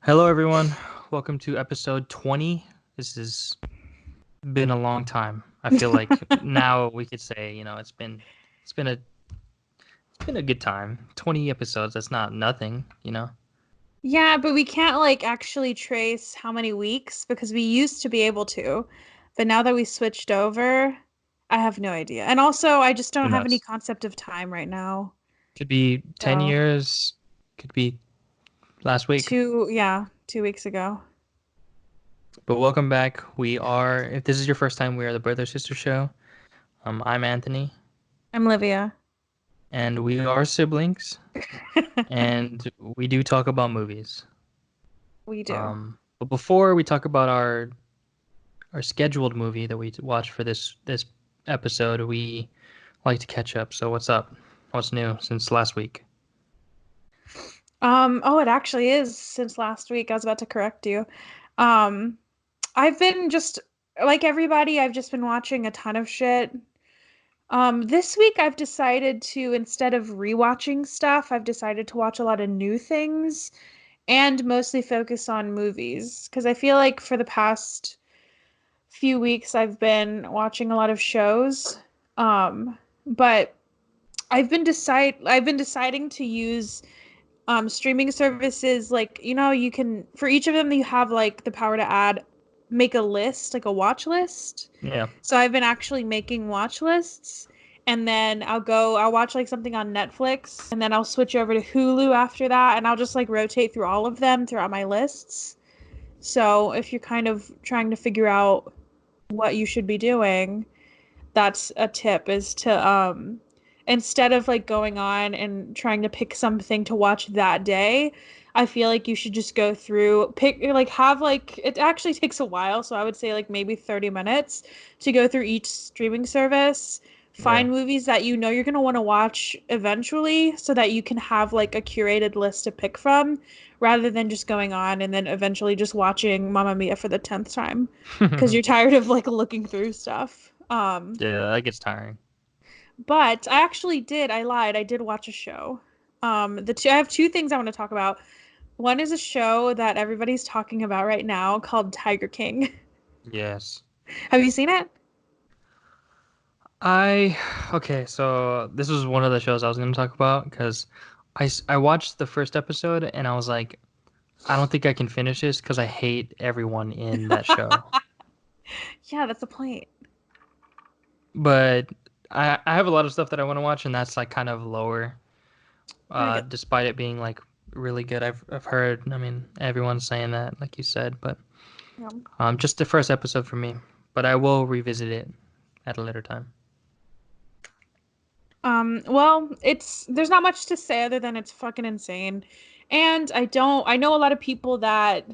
Hello, everyone. Welcome to episode 20. This has been a long time. I feel like now we could say, it's been a good time. 20 episodes, that's not nothing. Yeah, but we can't actually trace how many weeks because we used to be able to. But now that we switched over, I have no idea. And also, I just Who don't have any knows? concept of time right now. Could be 10 So, years, could be last week. yeah, 2 weeks ago. But welcome back. If this is your first time, we are the Brother Sister Show. I'm Anthony, I'm Livia. and we are siblings, and we do talk about movies. We do. But before we talk about our scheduled movie that we watched for this episode, we like to catch up. So what's up? What's new since last week? Oh, it actually is since last week. I was about to correct you. Um, I've been just like everybody, I've just been watching a ton of shit. This week I've decided to, instead of rewatching stuff, I've decided to watch a lot of new things and mostly focus on movies because I feel like for the past few weeks I've been watching a lot of shows. But I've been deciding to use streaming services like you can for each of them you have like the power to add make a list, like a watch list. Yeah. So I've been actually making watch lists, and then I'll watch like something on Netflix, and then I'll switch over to Hulu after that, and I'll just like rotate through all of them throughout my lists. So if you're kind of trying to figure out what you should be doing, that's a tip, is to instead of like going on and trying to pick something to watch that day, I feel like you should just go through, pick, like, have like, it actually takes a while. So I would say like maybe 30 minutes to go through each streaming service, Yeah. find movies that you know you're going to want to watch eventually so that you can have like a curated list to pick from rather than just going on and then eventually just watching Mamma Mia for the 10th time because you're tired of like looking through stuff. Yeah, that gets tiring. But I lied. I did watch a show. I have two things I want to talk about. One is a show that everybody's talking about right now called Tiger King. Yes. Have you seen it? I okay, so this was one of the shows I was going to talk about because I watched the first episode and I was like, I don't think I can finish this because I hate everyone in that show. Yeah, that's the point. But I have a lot of stuff that I want to watch, and that's like kind of lower, I get despite it being like really good. I've heard. I mean, everyone's saying that, like you said, but yeah. just the first episode for me. But I will revisit it at a later time. Well, there's not much to say other than it's fucking insane. And I know a lot of people that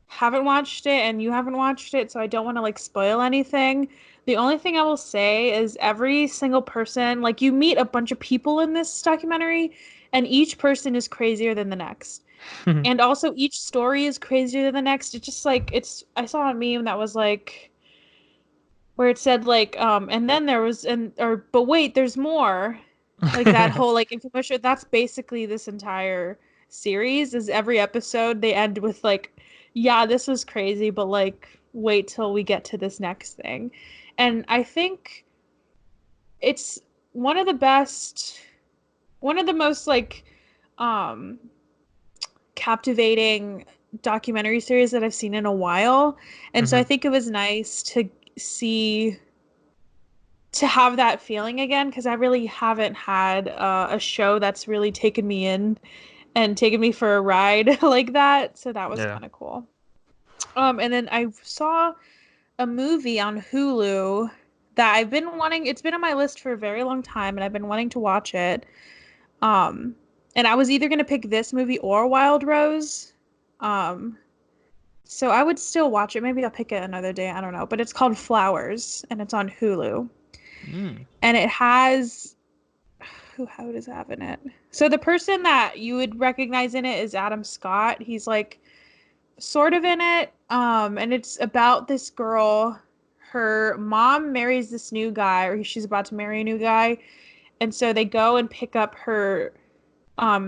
haven't watched it and you haven't watched it, so I don't want to like spoil anything. The only thing I will say is every single person, like you meet a bunch of people in this documentary, and each person is crazier than the next. And also each story is crazier than the next. It's just like I saw a meme that was like where it said like and then there was and or but wait, there's more. Like that whole like infomercial, that's basically this entire series. Is every episode they end with like, yeah, this was crazy, but like wait till we get to this next thing. And I think it's one of the best, one of the most like um captivating documentary series that I've seen in a while. And so I Hmm. think it was nice to see, to have that feeling again because I really haven't had a show that's really taken me in and taken me for a ride like that. So that was Yeah. kind of cool. And then I saw a movie on Hulu that I've been wanting. It's been on my list for a very long time, and I've been wanting to watch it. Um, and I was either gonna pick this movie or Wild Rose. Um, so I would still watch it. Maybe I'll pick it another day. I don't know. But it's called Flowers, and it's on Hulu. Mm. And it has who how does have in it? So the person that you would recognize in it is Adam Scott. He's like sort of in it. And it's about this girl. Her mom marries this new guy, or she's about to marry a new guy. And so they go and pick up her.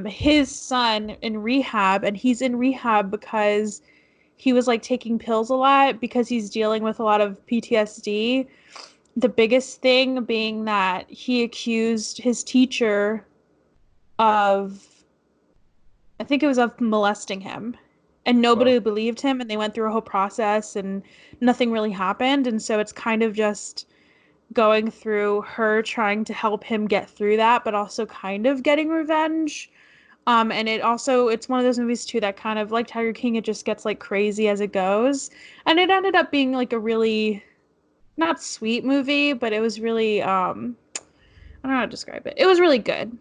his son in rehab, and he's in rehab because he was like taking pills a lot because he's dealing with a lot of PTSD. The biggest thing being that he accused his teacher of, I think it was of molesting him. And Well, nobody believed him, and they went through a whole process, and nothing really happened. And so it's kind of just going through her trying to help him get through that, but also kind of getting revenge. And it's one of those movies too that kind of like Tiger King, it just gets like crazy as it goes. And it ended up being like a really not sweet movie, but it was really I don't know how to describe it. It was really good.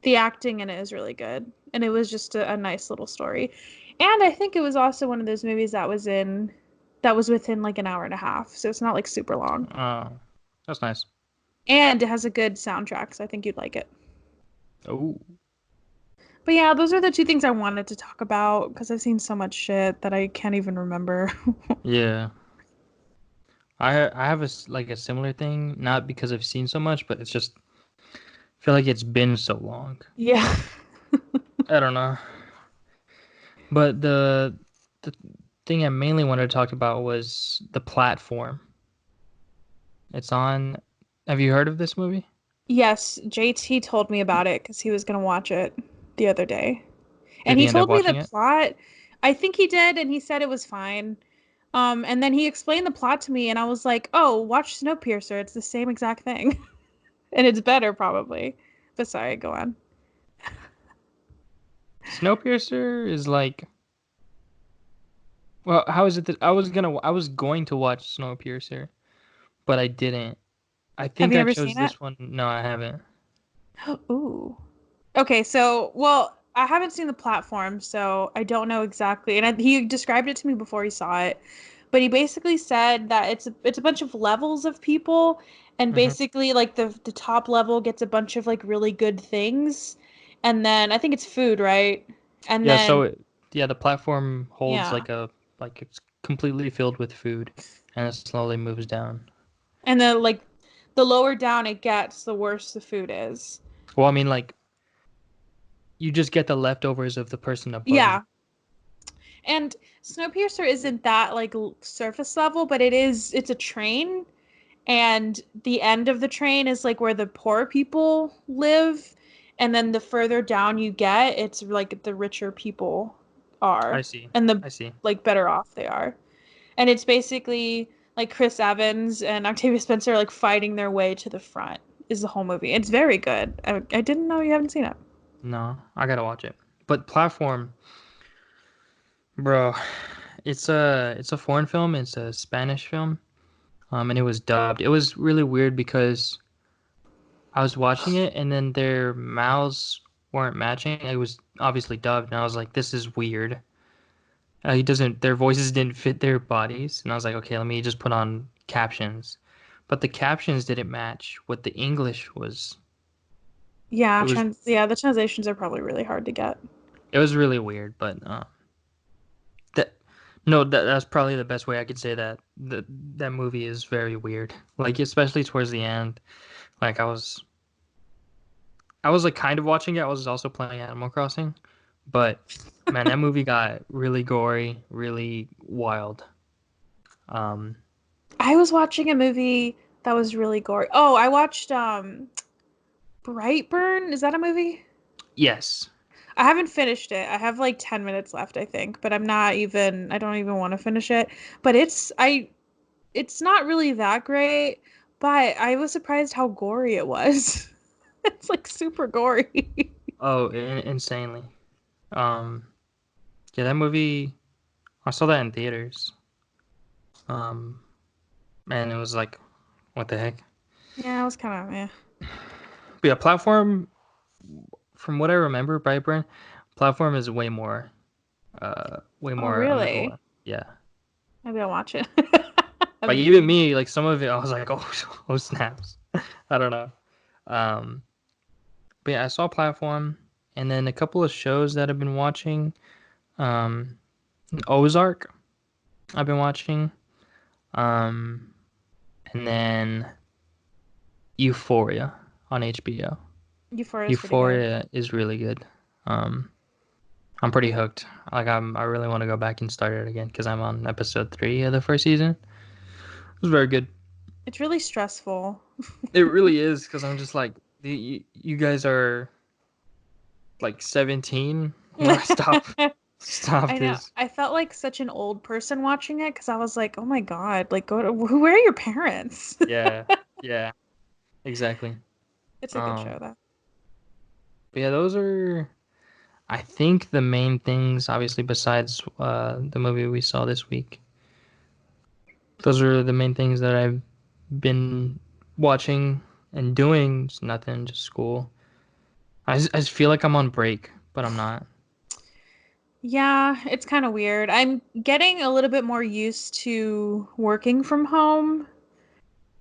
The acting in it is really good. And it was just a nice little story. And I think it was also one of those movies that was within like an hour and a half. So it's not like super long. uh, that's nice. And it has a good soundtrack, so I think you'd like it. Oh, But yeah, those are the two things I wanted to talk about because I've seen so much shit that I can't even remember. yeah. I have like a similar thing, not because I've seen so much, but it's just I feel like it's been so long. Yeah. I don't know. But the thing I mainly wanted to talk about was the platform. It's on. Have you heard of this movie? Yes, JT told me about it because he was gonna watch it the other day. And Did he he end up told me the watching it? plot. I think he did, and he said it was fine. And then he explained the plot to me, and I was like, "Oh, watch Snowpiercer. It's the same exact thing, and it's better probably." But sorry, go on. Snowpiercer is like. Well, how is it that I was going to watch Snowpiercer, but I didn't. I Have think you I ever chose seen it? this one. No, I haven't. Ooh. Okay, so well, I haven't seen the platform, so I don't know exactly. And he described it to me before he saw it, but he basically said that it's a bunch of levels of people, and Hmm. basically like the top level gets a bunch of like really good things, and then I think it's food, right? And Yeah, then yeah, the platform holds yeah, like it's completely filled with food, and it slowly moves down. and then like the lower down it gets, the worse the food is. Well, I mean, like you just get the leftovers of the person above you. Yeah, and Snowpiercer isn't that like surface level, but it's a train, and the end of the train is like where the poor people live, and then the further down you get it's like the richer people I are, see. and the I see. like better off they are. And it's basically like Chris Evans and Octavia Spencer like fighting their way to the front is the whole movie. It's very good. I didn't know you haven't seen it. No, I gotta watch it. But platform, bro, it's a foreign film. It's a Spanish film. And it was dubbed. It was really weird because I was watching it and then their mouths weren't matching. It was obviously dubbed, and I was like, this is weird. He doesn't. Their voices didn't fit their bodies, and I was like, okay, let me just put on captions. But the captions didn't match what the English was. Yeah, It was the translations are probably really hard to get. it was really weird. But that that's probably the best way I could say that. That movie is very weird. Like especially towards the end. Like I was like kind of watching it. I was also playing Animal Crossing, but man, that movie got really gory, really wild. Um, I was watching a movie that was really gory. Oh, I watched Brightburn. Is that a movie? yes. I haven't finished it. I have like 10 minutes left, I think, but I don't even want to finish it. But it's not really that great, but I was surprised how gory it was. It's like super gory. Oh, insanely. Um, yeah, that movie. I saw that in theaters. Um, and it was like, what the heck? Yeah, it was kind of, yeah. But yeah, platform. From what I remember, Brightburn, platform is way Oh, more really? undergoing. Yeah. Maybe I'll watch it. Like I'm- even me, like some of it, I was like, oh, oh snaps. I don't know. Um, but yeah, I saw platform, and then a couple of shows that I've been watching. Um, Ozark, I've been watching. And then Euphoria on HBO. Euphoria is pretty good. Euphoria is really good. Um, I'm pretty hooked. Like I really want to go back and start it again because I'm on episode 3 of the first season. It was very good. It's really stressful. It really is because I'm just like you guys are like 17. Stop, stop I know. this. I felt like such an old person watching it because I was like, oh my God, like where are your parents? Yeah, yeah, exactly. It's a good Um, show though. but yeah, those are I think the main things. Obviously, besides the movie we saw this week, those are the main things that I've been watching and doing. Just nothing, just school. I just feel like I'm on break, but I'm not. Yeah, it's kind of weird. I'm getting a little bit more used to working from home.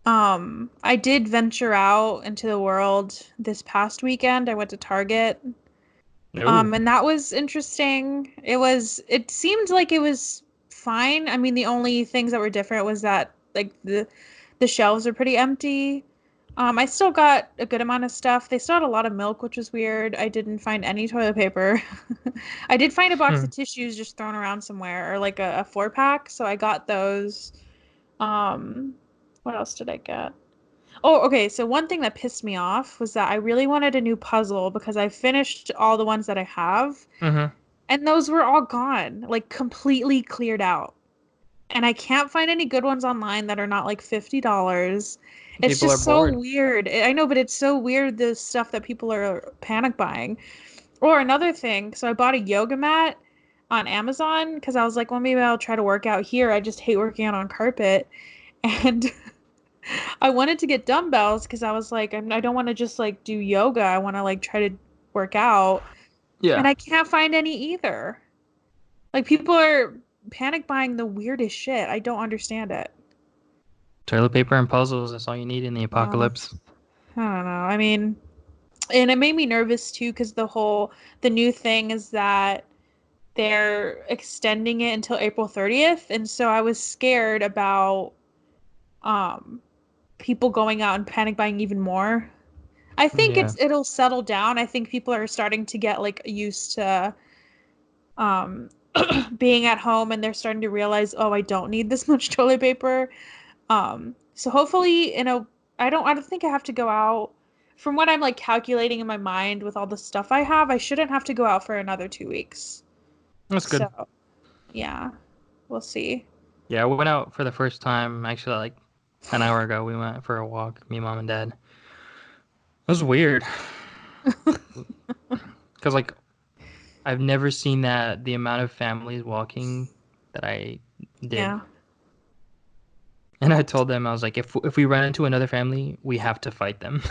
I did venture out into the world this past weekend. I went to Target. No. And that was interesting. It seemed like it was fine. I mean, the only things that were different was that like the shelves are pretty empty. I still got a good amount of stuff. They still had a lot of milk, which was weird. I didn't find any toilet paper. I did find a box of tissues just thrown around somewhere, or like a 4-pack, so I got those. Um, what else did I get? Oh, okay. So one thing that pissed me off was that I really wanted a new puzzle because I finished all the ones that I have, Mm-hmm. and those were all gone, like completely cleared out. And I can't find any good ones online that are not like $50. It's People are just so bored. weird. I know, but it's so weird the stuff that people are panic buying. Or another thing, so I bought a yoga mat on Amazon because I was like, well, maybe I'll try to work out here. I just hate working out on carpet. And I wanted to get dumbbells because I was like, I don't want to just like do yoga. I want to like try to work out. Yeah. And I can't find any either. Like people are panic buying the weirdest shit. I don't understand it. Toilet paper and puzzles. That's all you need in the Uh, apocalypse. I don't know. I mean, and it made me nervous too because the new thing is that they're extending it until April 30th. And so I was scared about um people going out and panic buying even more. I think Yeah. it'll settle down. I think people are starting to get like used to um being at home and they're starting to realize, oh, I don't need this much toilet paper. So hopefully I don't think I have to go out. From what I'm like calculating in my mind with all the stuff I have, I shouldn't have to go out for another 2 weeks. That's good. So, yeah, we'll see. Yeah, I went out for the first time actually like an hour ago. We went for a walk, me, mom, and dad. It was weird because like I've never seen that the amount of families walking that I did. Yeah. And I told them I was like, if we run into another family, we have to fight them.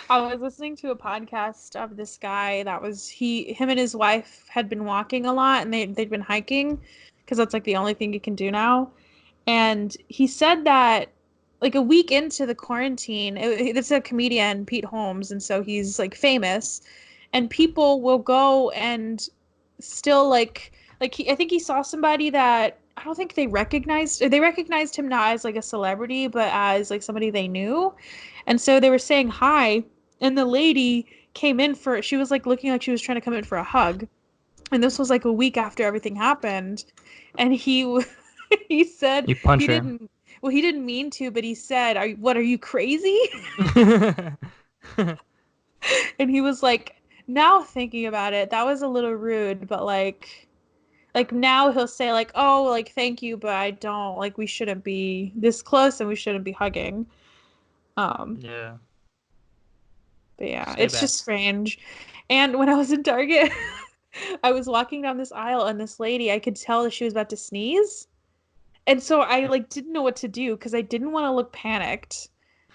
I was listening to a podcast of this guy that was him and his wife had been walking a lot and they'd been hiking because that's like the only thing you can do now. And he said that like a week into the quarantine, it's a comedian, Pete Holmes, and so he's like famous, and people will go and still I think he saw somebody that I don't think they recognized him not as like a celebrity, but as like somebody they knew. And so they were saying hi, and the lady came in for she was like looking like she was trying to come in for a hug. And this was like a week after everything happened. And he said You punch he her. didn't well he didn't mean to, but he said, are you crazy?" And he was like, now thinking about it, that was a little rude, but like now he'll say like, "Oh, like thank you, but I don't like we shouldn't be this close and we shouldn't be hugging." Um, Yeah. but yeah, Stay it's just back. strange. And when I was in Target, I was walking down this aisle and this lady, I could tell that she was about to sneeze. And so I like didn't know what to do because I didn't want to look panicked,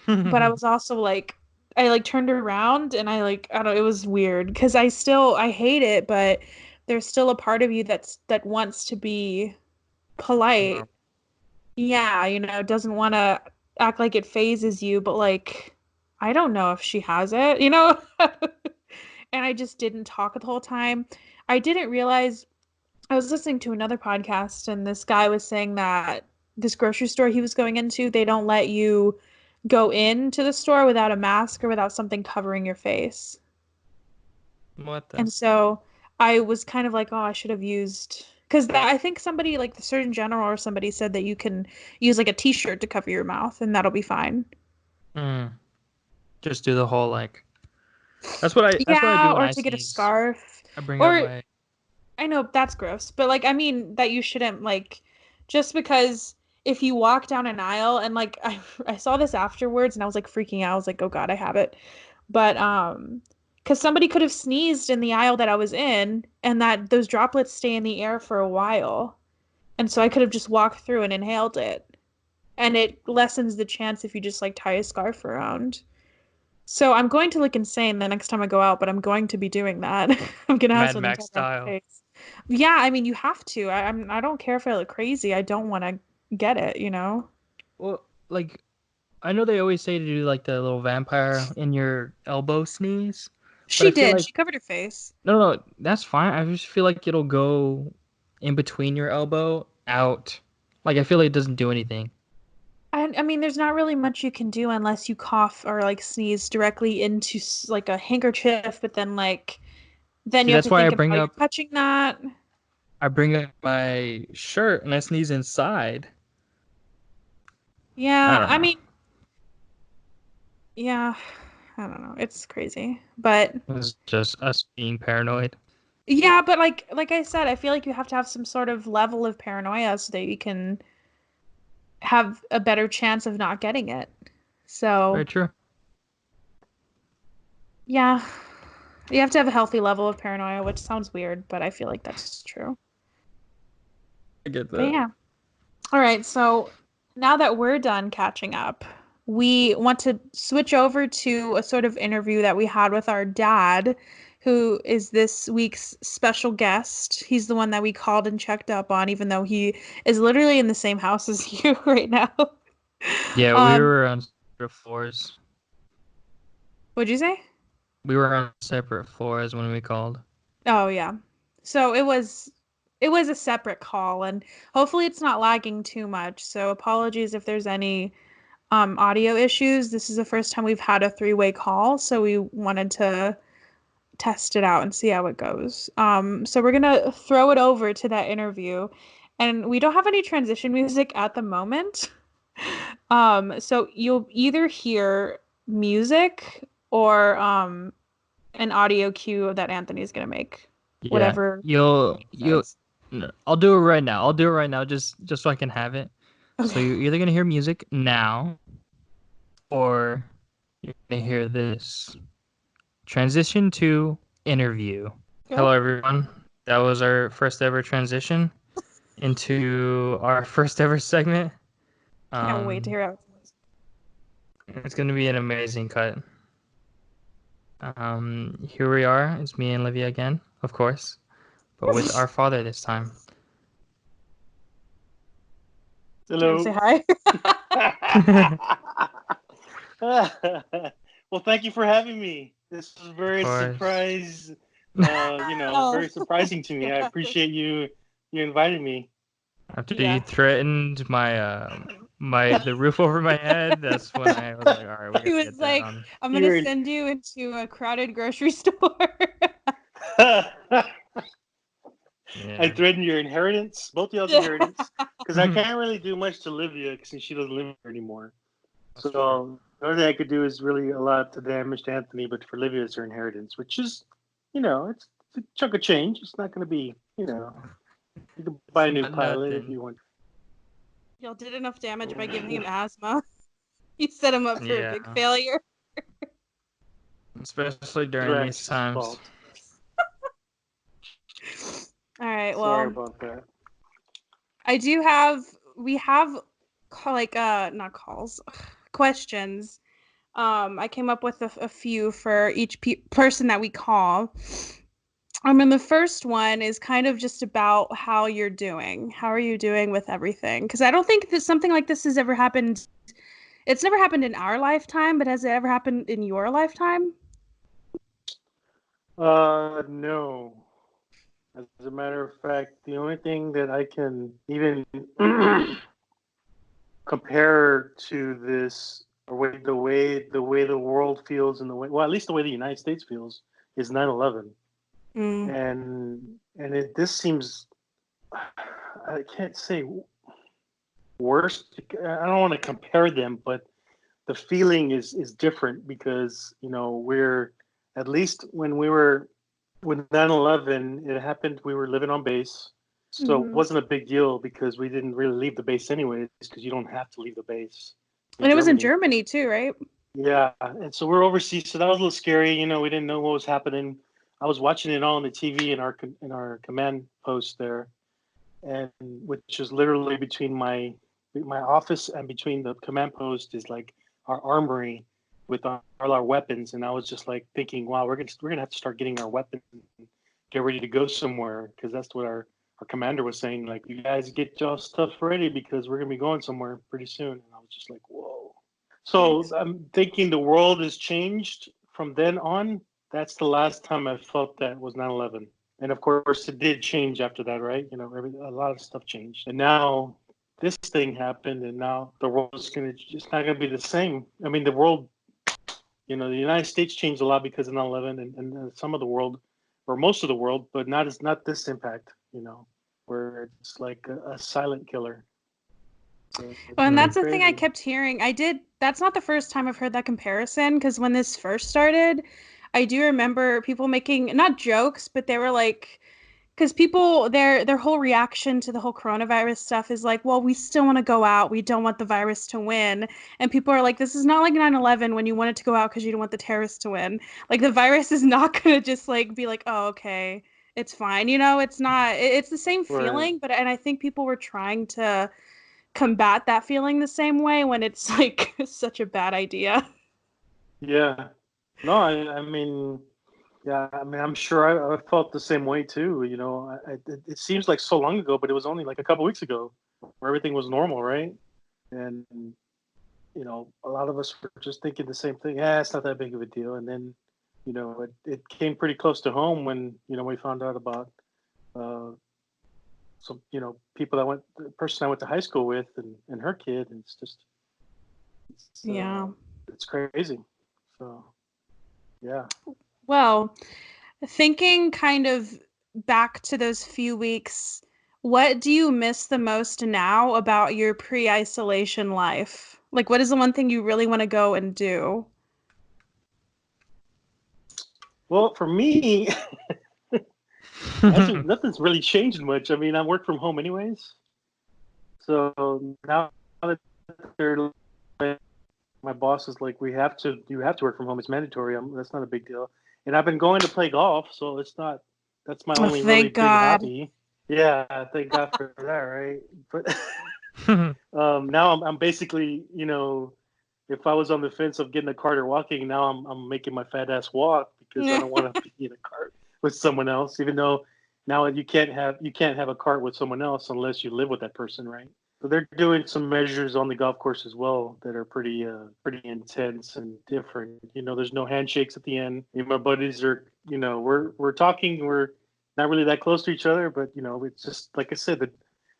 but I was also like I like turned around and I don't know, it was weird because I hate it, but there's still a part of you that wants to be polite. No. Yeah, doesn't want to act like it phases you, but like I don't know if she has it, you know? And I just didn't talk the whole time. I didn't realize I was listening to another podcast and this guy was saying that this grocery store he was going into, they don't let you go into the store without a mask or without something covering your face. What the? And so I was kind of like, oh, I should have used because I think somebody like the Surgeon General or somebody said that you can use like a t-shirt to cover your mouth and that'll be fine. Mm, just do the whole like. That's what I do Yeah, when or I to get a sneeze. scarf. I bring up Or my. I know that's gross, but like I mean that you shouldn't like just because if you walk down an aisle and like I saw this afterwards and I was like freaking out. I was like, "Oh God, I have it." But because somebody could have sneezed in the aisle that I was in and that those droplets stay in the air for a while. And so I could have just walked through and inhaled it. And it lessens the chance if you just like tie a scarf around. So I'm going to look insane the next time I go out, but I'm going to be doing that. I'm gonna have Mad something Max covered my style. face. Yeah, I mean you have to. I don't care if I look crazy. I don't want to get it, you know? Well, like I know they always say to do like the little vampire in your elbow sneeze, but I She feel did. like She covered her face. no, that's fine. I just feel like it'll go in between your elbow out. Like I feel like it doesn't do anything. I mean, there's not really much you can do unless you cough or like sneeze directly into like a handkerchief, but then like then See, you have that's to why think about how you're touching that. I bring up my shirt and I sneeze inside. I Yeah, don't I know. mean, yeah, I don't know. It's crazy. But It's just us being paranoid. yeah, but like I said, I feel like you have to have some sort of level of paranoia so that you can have a better chance of not getting it. Very So, true. yeah, you have to have a healthy level of paranoia, which sounds weird, but I feel like that's true. I get But that. yeah. All right, so now that we're done catching up, we want to switch over to a sort of interview that we had with our dad, who is this week's special guest. He's the one that we called and checked up on, even though he is literally in the same house as you right now. Yeah, we Um, were on separate floors. what'd you say? We were on separate floors when we called. Oh yeah. So it was a separate call and hopefully it's not lagging too much. So apologies if there's any audio issues. This is the first time we've had a three-way call, so we wanted to test it out and see how it goes. So we're gonna throw it over to that interview, and we don't have any transition music at the moment. So you'll either hear music or an audio cue that Anthony's gonna make, Yeah, whatever you'll he you. decides. No, I'll do it right now. I'll do it right now, just so I can have it. So Okay. you're either gonna hear music now, or you're gonna hear this. Transition to interview. Oh, Hello, everyone. That was our first ever transition into our first ever segment. can't wait to Um, hear how it goes. it's gonna be an amazing cut. Here we are. It's me and Livia again, of course, but with our father this time. You want to say Hello. hi? Well, thank you for having me. This is Of very course. very Oh. surprising to me. I appreciate you invited me. After you Yeah. threatened the roof over my head, that's when I was like, all right, we He gotta was get that like, on. I'm gonna You're send you into a crowded grocery store. I Yeah. threatened your inheritance, both y'all's inheritance, because I can't really do much to Livia since she doesn't live here anymore. That's true. So the only thing I could do is really a lot of damage to Anthony, but for Livia, it's her inheritance, which is, it's a chunk of change. It's not going to be, you can buy a It's new not pilot if nothing. you want. Y'all did enough damage by giving him asthma. You set him up for a Yeah. big failure. Especially during these Drax's times. fault. All right, Sorry well, about that. I do have we have like not calls, questions. I came up with a few for each person that we call. And the first one is kind of just about how you're doing. How are you doing with everything? Because I don't think that something like this has ever happened. It's never happened in our lifetime, but has it ever happened in your lifetime? No. As a matter of fact, the only thing that I can even compare to this or the way the world feels, and the way, well, at least the way the United States feels, is 9/11. Mm. This seems, I can't say worse. I don't want to compare them, but the feeling is different because we're, at least when 9/11 it happened, we were living on base, so it Hmm. wasn't a big deal because we didn't really leave the base anyways, because you don't have to leave the base in And it was in Germany. Germany too, right? Yeah, and so we're overseas, so that was a little scary. We didn't know what was happening. I was watching it all on the TV in our command post there, and which is literally between my office and between the command post is like our armory with all our weapons. And I was just like thinking, wow, we're gonna have to start getting our weapons and get ready to go somewhere, because that's what our commander was saying. Like, you guys get y'all stuff ready because we're gonna be going somewhere pretty soon. And I was just like, whoa. So Nice. I'm thinking the world has changed from then on. That's the last time I felt that was 9/11. And of course, it did change after that, right? A lot of stuff changed. And now this thing happened, and now the world's it's not gonna be the same. I mean, the world, the United States changed a lot because of 9/11, and some of the world, or most of the world, but not this impact. Where it's like a silent killer. So Well, it's and pretty Mm. that's the thing I crazy. kept hearing. That's not the first time I've heard that comparison, because when this first started, I do remember people making not jokes, but they were like, because people their whole reaction to the whole coronavirus stuff is like, well, we still want to go out. We don't want the virus to win. And people are like, this is not like 9/11 when you wanted to go out because you don't want the terrorists to win. Like the virus is not going to just like be like, oh, okay, it's fine. It's not it's the same Right. feeling, but and I think people were trying to combat that feeling the same way when it's like such a bad idea. Yeah. No, I mean, yeah, I mean, I'm sure I felt the same way too. It seems like so long ago, but it was only like a couple weeks ago where everything was normal, right? And a lot of us were just thinking the same thing. Yeah, it's not that big of a deal. And then, it came pretty close to home when we found out about uh, some people the person I went to high school with, and her kid, and it's just it's Yeah. it's crazy. So yeah. Well, thinking kind of back to those few weeks, what do you miss the most now about your pre-isolation life? Like, what is the one thing you really want to go and do? Well, for me, actually, nothing's really changed much. I mean, I work from home anyways. So now that they're my boss is like, you have to work from home. It's mandatory. That's not a big deal. And I've been going to play golf, so it's not. That's my Oh, only really thank big God. hobby. Yeah, thank God for that, right? But now I'm basically, if I was on the fence of getting a cart or walking, now I'm making my fat ass walk because I don't want to be in a cart with someone else. Even though now you can't have a cart with someone else unless you live with that person, right? So they're doing some measures on the golf course as well that are pretty intense and different. There's no handshakes at the end. Me and my buddies are, we're talking. We're not really that close to each other, but it's just like I said, that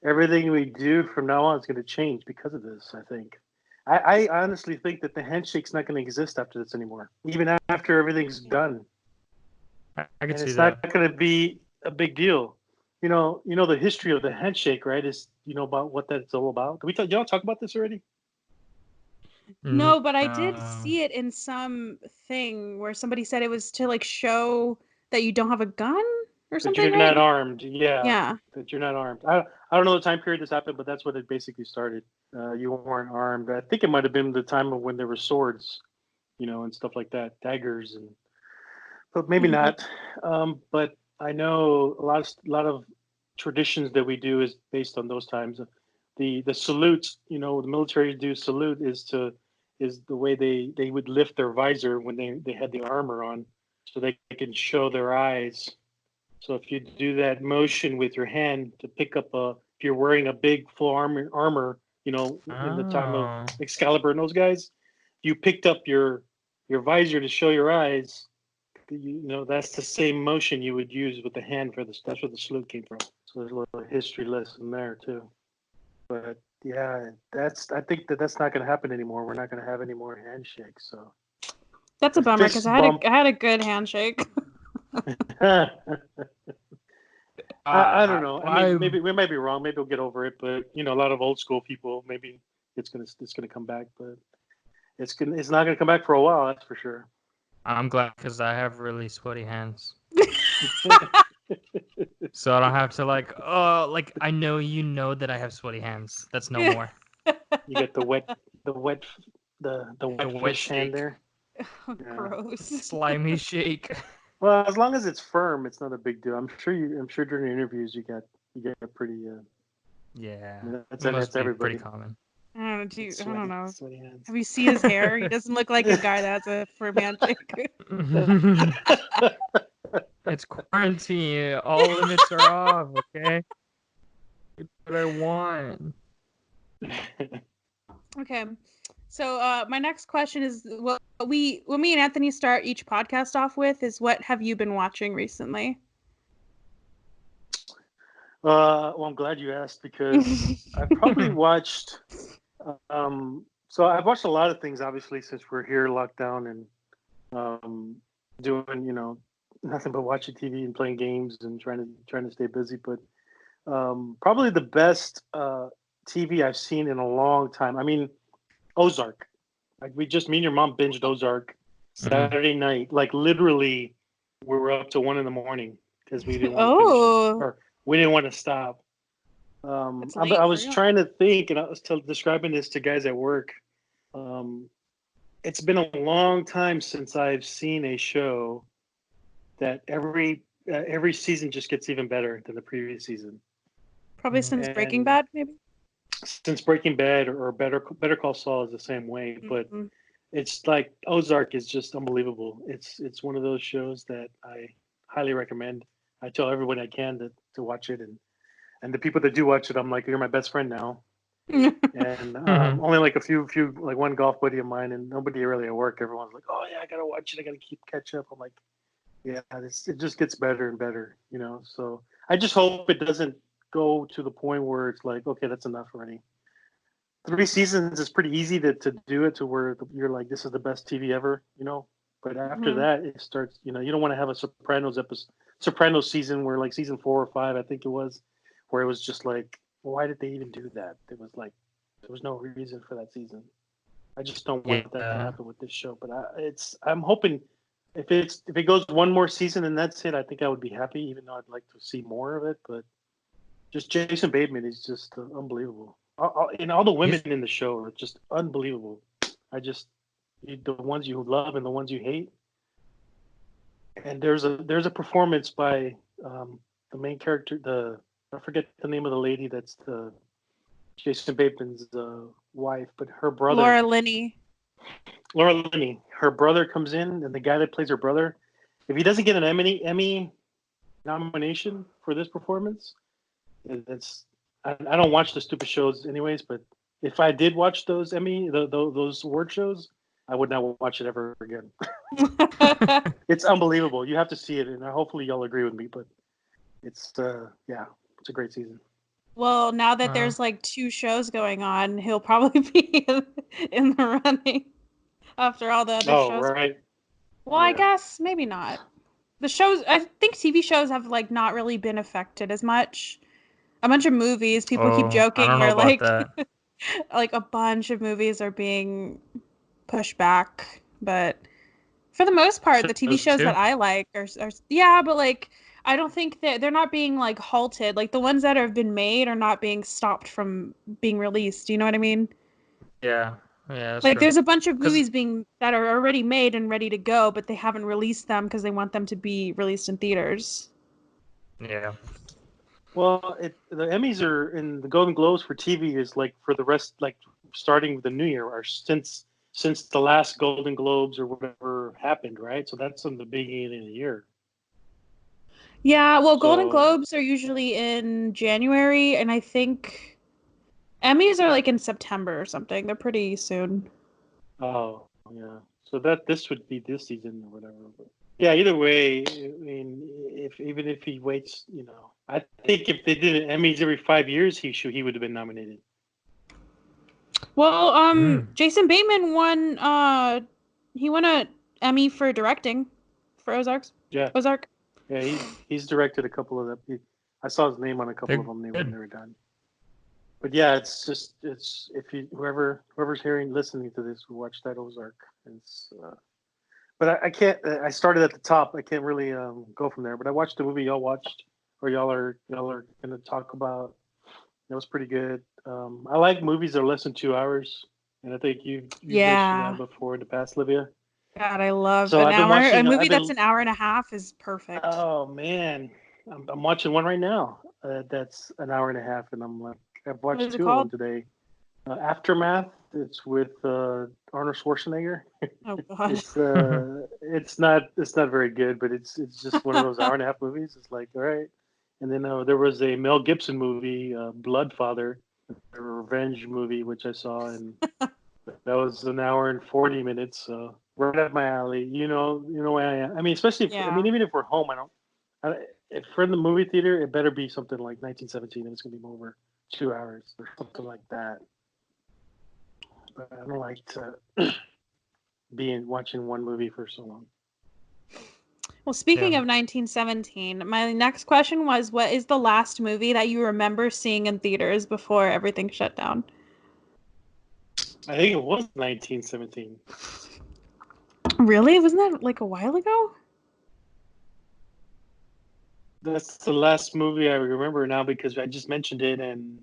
everything we do from now on is going to change because of this. I think. I honestly think that the handshake's not going to exist after this anymore, even after everything's done, I could and see it's not that. going to be a big deal. You know the history of the handshake, right? Is about what that's all about? Did y'all talk about this already? No, but I did No. see it in some thing where somebody said it was to like show that you don't have a gun or That something, you're right? not armed. Yeah, Yeah. that you're not armed. I don't know the time period this happened, but that's what it basically started. You weren't armed. I think it might have been the time of when there were swords, and stuff like that, daggers, but maybe Hmm. not. But I know a lot of traditions that we do is based on those times. The salutes, the military do salute is the way they would lift their visor when they had the armor on, so they can show their eyes. So if you do that motion with your hand to pick up if you're wearing a big full armor, in the time of Oh. Excalibur and those guys, you picked up your visor to show your eyes. That's the same motion you would use with the hand for this. That's where the salute came from. So there's a little history lesson there too. But Yeah, I think that's not going to happen anymore. We're not going to have any more handshakes. So That's a the bummer because fist bump. I had a good handshake. I don't Uh, know. I mean, I maybe we might be wrong. Maybe we'll get over it. But a lot of old school people, maybe it's gonna come back. But it's not gonna come back for a while. That's for sure. I'm glad because I have really sweaty hands, so I don't have to like I know you know that I have sweaty hands. That's no more. You get the wet, the The wet wet fish hand shake, there. Yeah. Gross. slimy shake. Well, as long as it's firm, it's not a big deal. I'm sure during your interviews you get a pretty. Yeah, I mean, it must that's be pretty everybody. common. I don't know. Sweaty hands. Have you seen his hair? He doesn't look like a guy that has a firm handshake. It's quarantine. All limits are off. Okay, do what I want. Okay. So my next question is what me and Anthony start each podcast off with is what have you been watching recently? Well, I'm glad you asked because I've probably watched. So I've watched a lot of things, obviously, since we're here locked down and doing, nothing but watching TV and playing games and trying to stay busy. But probably the best TV I've seen in a long time. I mean, Ozark. Like me and your mom binged Ozark Saturday night. Like literally, we were up to 1 a.m. because we didn't want to finish it, Oh, or we didn't want to stop. it's I late for was you. trying to think, and I was describing this to guys at work. Um, it's been a long time since I've seen a show that every season just gets even better than the previous season. Probably since Breaking And Bad, maybe. since Breaking Bad or Better Call Saul is the same way, but Mhm. it's like Ozark is just unbelievable. It's one of those shows that I highly recommend. I tell everyone I can to watch it, and the people that do watch it, I'm like, you're my best friend now. And only like a few like one golf buddy of mine, and nobody really at work. Everyone's like, oh yeah, I gotta watch it. I gotta keep catch up. I'm like, yeah, it just gets better and better, So I just hope it doesn't go to the point where it's like, okay, that's enough already. 3 seasons is pretty easy to do it to where you're like, this is the best TV ever. But after Mhm. that, it starts. You don't want to have a Sopranos season where like season 4 or 5, I think it was, where it was just like, why did they even do that? It was like there was no reason for that season. I just don't want that to Yeah. happen with this show. But I'm hoping if it goes one more season and that's it, I think I would be happy. Even though I'd like to see more of it, but just Jason Bateman is just unbelievable. And all the women He's in the show are just unbelievable. I just the ones you love and the ones you hate. And there's a performance by the main character. I forget the name of the lady that's the Jason Bateman's wife, but her brother, Laura Linney. Laura Linney. Her brother comes in, and the guy that plays her brother, if he doesn't get an Emmy nomination for this performance, that's I don't watch the stupid shows anyways, but if I did watch those those award shows, I would not watch it ever again. It's unbelievable. You have to see it, and hopefully y'all agree with me. But it's yeah, it's a great season. Well, now that uh, there's like 2 shows going on, he'll probably be in the running after all the other Oh shows. right, Well, I yeah. guess maybe not. The shows, I think TV shows have like not really been affected as much. A bunch of movies, people keep oh, I joking don't know where about like that. like a bunch of movies are being pushed back, but for the most part, the TV Shows shows too. that I like are yeah, but like I don't think that they're not being like halted. Like the ones that have been made are not being stopped from being released. Do you know what I mean? Yeah, yeah, that's Like true. there's a bunch of Cause movies being that are already made and ready to go, but they haven't released them because they want them to be released in theaters. yeah, Well, the Emmys are and the Golden Globes for TV is like for the rest, like starting with the new year, or since the last Golden Globes or whatever happened, right? So that's in the beginning of the year. Yeah, well, Golden So Globes are usually in January, and I think Emmys are like in September or something. They're pretty soon. oh yeah, so this would be this season or whatever. But yeah, either way, I mean, if even if he waits, I think if they did an Emmys every 5 years, he would have been nominated. Well, Mm. Jason Bateman won. He won a Emmy for directing for Ozarks. Yeah, Ozark. yeah. He's directed a couple of them. I saw his name on a couple of They're them when good. they were done. But yeah, it's if you whoever's listening to this who watched that Ozark, it's but I can't. I started at the top. I can't really go from there. But I watched the movie y'all watched, or y'all are going to talk about. It was pretty good. I like movies that are less than 2 hours, and I think you've mentioned that Yeah. before in the past, Livia. God, I love So an I've been hour. A watching. movie that's an hour and a half is perfect. Oh man, I'm watching one right now. That's an hour and a half, and I'm like, I've What watched is it two of them called? today. Aftermath. It's with Arnold Schwarzenegger. Oh God. It's not very good, but it's just one of those hour and a half movies. It's like all right. And then there was a Mel Gibson movie, Bloodfather, a revenge movie, which I saw, and that was an hour and 40 minutes. So right up my alley. You know where I am. I mean, especially if I Yeah. mean even if we're home, I don't. If we're in the movie theater, it better be something like 1917, and it's gonna be over 2 hours or something like that. But I don't like to be watching one movie for so long. Well, speaking Yeah. of 1917, my next question was, what is the last movie that you remember seeing in theaters before everything shut down? I think it was 1917. Really? Wasn't that like a while ago? That's the last movie I remember now because I just mentioned it, and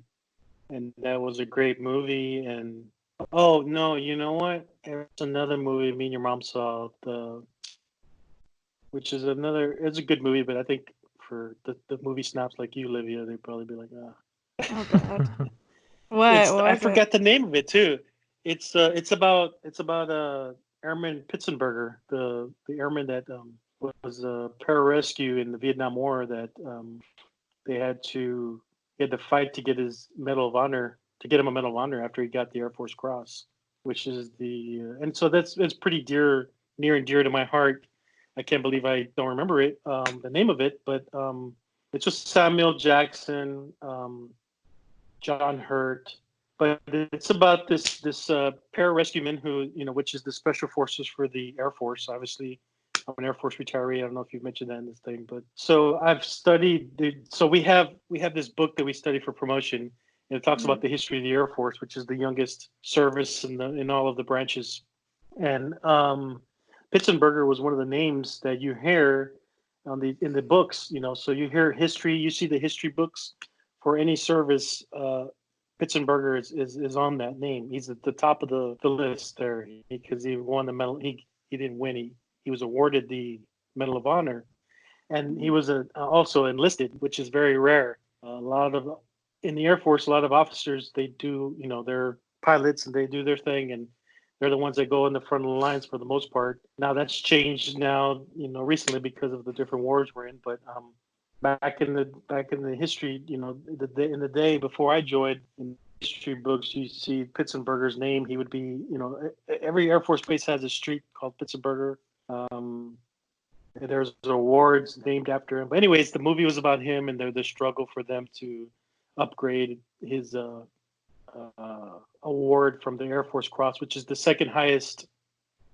that was a great movie. And oh no, you know what? There's another movie me and your mom saw, which is another. It's a good movie, but I think for the movie snobs like you, Livia, they'd probably be like, ah. Oh God. What? What I was it? forgot the name of it too. It's about Airman Pitzenberger, the airman that was a pararescue in the Vietnam War that they had to he had to fight to get his Medal of Honor to get him a Medal of Honor after he got the Air Force Cross, which is the and so it's pretty near and dear to my heart. I can't believe I don't remember the name of it, but it's just Samuel Jackson, John Hurt, but it's about this pararescueman who which is the special forces for the Air Force. Obviously, I'm an Air Force retiree. I don't know if you've mentioned that in this thing, but so I've studied. So we have this book that we study for promotion, and it talks Mhm. about the history of the Air Force, which is the youngest service in all of the branches. And Pitzenberger was one of the names that you hear in the books. So you hear history. You see the history books for any service. Pitzenberger is on that name. He's at the top of the list there because he won the medal. He didn't win. He was awarded the Medal of Honor, and he Mhm. was also enlisted, which is very rare. A lot of in the Air Force, a lot of officers they do, they're pilots and they do their thing, and they're the ones that go in the front of the lines for the most part. Now that's changed now, recently because of the different wars we're in. But back in the history, in the day before I joined, in history books, you see Pitzenberger's name. He would be, every Air Force base has a street called Pitzenberger. Um, there's awards named after him. But anyways, the movie was about him and the struggle for them to upgrade his award from the Air Force Cross, which is the second highest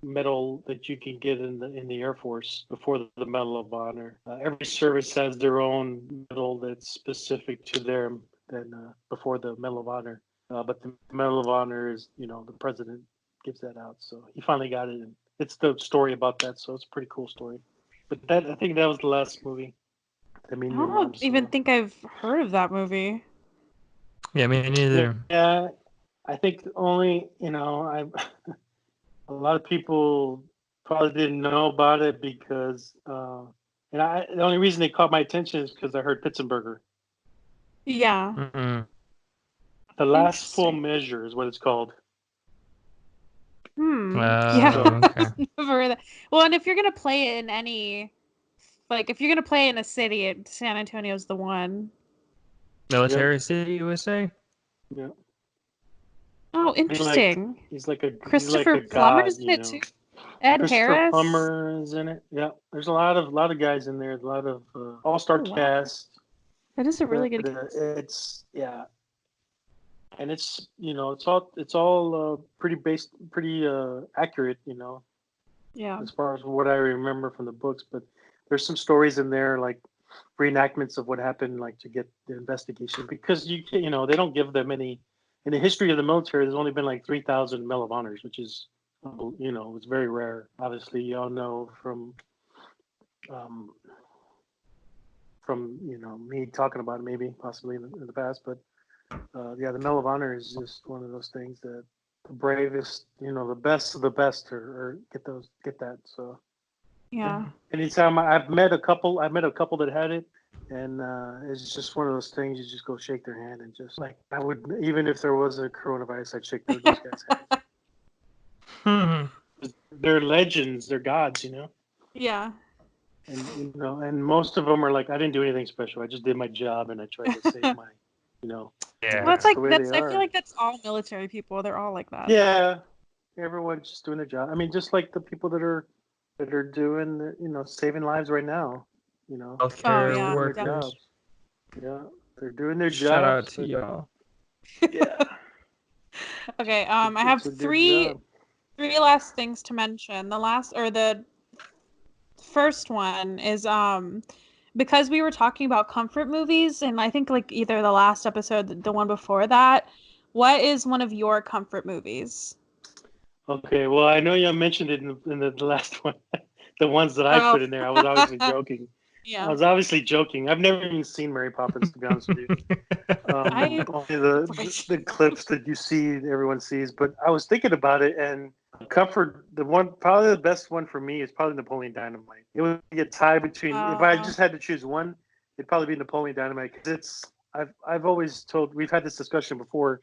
medal that you can get in the Air Force before the Medal of Honor. Every service has their own medal that's specific to them than before the Medal of Honor. But the Medal of Honor is, the president gives that out. So he finally got it, and it's the story about that. So it's a pretty cool story. But I think that was the last movie that me I and your mom don't even saw. think I've heard of that movie. Yeah, me neither. Yeah, I think only I a lot of people probably didn't know about it because, and the only reason they caught my attention is because I heard Pitzenberger. Yeah. Mm-mm. The Last Full Interesting. Measure is what it's called. Yeah. So Okay. Never heard that. Well, and if you're gonna play it in any, like, if you're gonna play in a city, San Antonio's the one. yep, Military City, USA? yeah. Oh, He like interesting. he's like a Christopher Plummer's in it god. too. Ed Christopher Harris. Plummer is in it. Yeah, there's a lot of guys in there. A lot of all-star Oh wow, cast. that is a really But good cast. it's yeah. and it's it's all pretty accurate, Yeah. as far as what I remember from the books. But there's some stories in there like reenactments of what happened, like to get the investigation, because they don't give them any. In the history of the military, there's only been like 3,000 Medal of Honors, which is it's very rare. Obviously, y'all know um, from me talking about it, maybe possibly in the past, but yeah, the Medal of Honor is just one of those things that the bravest, the best of the best, or get that. So Yeah. anytime I've met a couple that had it, and it's just one of those things. You just go shake their hand and just like I would, even if there was a coronavirus, I'd shake those guys' hands. They're legends. They're gods. Yeah. And most of them are like, I didn't do anything special. I just did my job and I tried to save my, Well, Yeah. that's that's the way they I feel are. like that's all military people. They're all like that. Yeah, everyone's just doing their job. I mean, just like the people that are doing, saving lives right now. Oh Healthcare yeah, Doing their workers. jobs. Yeah, they're doing their Shout out jobs, to but y'all. yeah, Okay. I have it's a good three job. last things to mention. The first one is because we were talking about comfort movies, and I think like either the last episode, the one before that. What is one of your comfort movies? Okay, well, I know you mentioned it in the last one. The ones that I Oh, put in there, I was obviously joking. I yeah. was obviously joking. I've never even seen Mary Poppins, to be honest with you. I Only the clips that you see, everyone sees. But I was thinking about it, and comfort, the one, probably the best one for me is probably Napoleon Dynamite. It would be a tie between, if I uh, just had to choose one, it'd probably be Napoleon Dynamite, because I've always told, we've had this discussion before.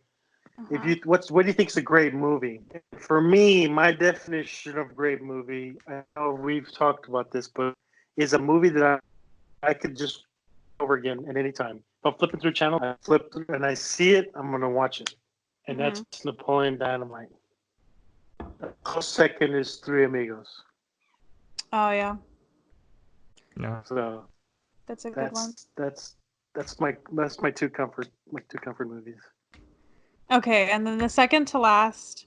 If uh-huh. you what do you think is a great movie? For me, my definition of great movie, I know we've talked about this, but is a movie that I could just over again at any time. If I'm flipping through a channel, I flip through and I see it, I'm gonna watch it. And Hmm. that's Napoleon Dynamite. A close second is Three Amigos. Oh yeah, No. So that's a good one. that's my two comfort movies. Okay, and then the second to last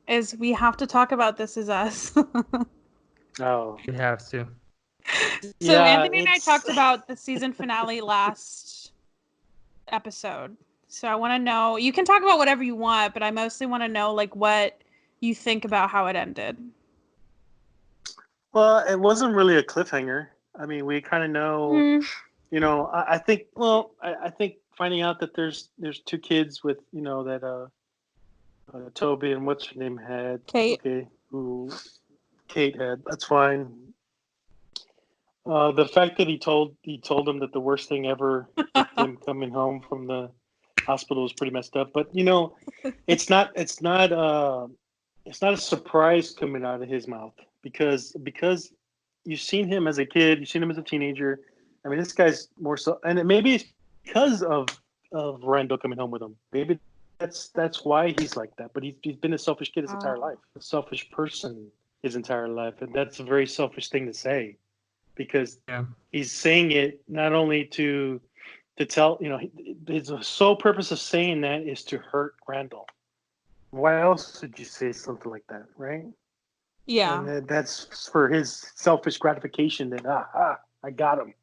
is we have to talk about This Is Us. Oh We have to. So yeah, Anthony and I it's talked about the season finale last episode. So I want to know, you can talk about whatever you want, but I mostly want to know like what you think about how it ended. well, it wasn't really a cliffhanger. I mean, we kind of know. Mm, I think. Well, I think finding out that there's two kids with that Toby and what's her name had. Kate. Okay, who Kate had. That's fine. The fact that he told them that the worst thing ever with them coming home from the hospital was pretty messed up. But it's not a surprise coming out of his mouth, because you've seen him as a kid, you've seen him as a teenager. I mean, this guy's more so, and maybe it's because of Randall coming home with him. Maybe that's why he's like that. But he's been a selfish kid his entire Oh. life, a selfish person his entire life, and that's a very selfish thing to say, because Yeah. he's saying it not only to tell, his sole purpose of saying that is to hurt Randall. Why else would you say something like that, right? Yeah. And that's for his selfish gratification, that I got him.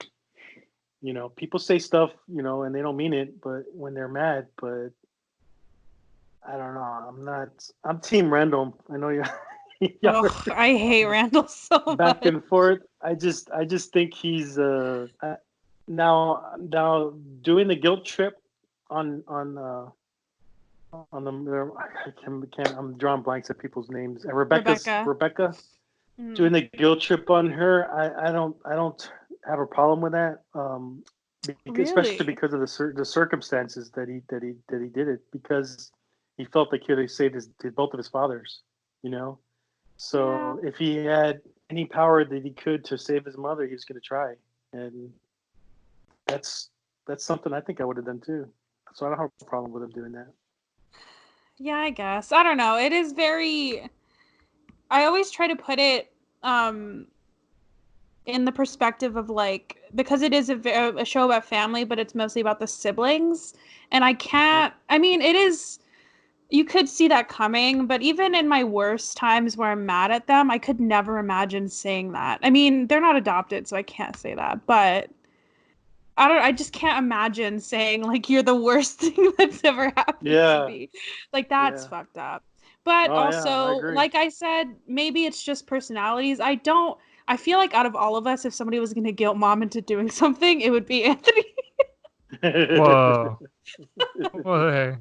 People say stuff, and they don't mean it, but when they're mad. But I don't know. I'm Team Randall. I know you. Y'all Oh, are I hate Randall so back much. and forth. I just think he's now doing the guilt trip on the I'm drawing blanks at people's names. Rebecca. Rebecca Mhm. doing the guilt trip on her. I don't have a problem with that. Especially Really? because of the circumstances that he did it, because he felt like he could have saved both of his fathers. You know, Yeah. so if he had any power that he could to save his mother, he was going to try, and that's that's something I think I would have done too. So I don't have a problem with him doing that. Yeah, I guess. I don't know. It is very I always try to put it um in the perspective of like because it is a show about family, but it's mostly about the siblings, and I Mhm. can't. I mean, it is. you could see that coming, but even in my worst times where I'm mad at them, I could never imagine saying that. I mean, they're not adopted, so I can't say that, but I just can't imagine saying like you're the worst thing that's ever happened to Yeah, me. Like that's yeah. fucked up. But Oh yeah, I also, agree. like I said, maybe it's just personalities. I feel like out of all of us, if somebody was gonna guilt mom into doing something, it would be Anthony. Whoa. What?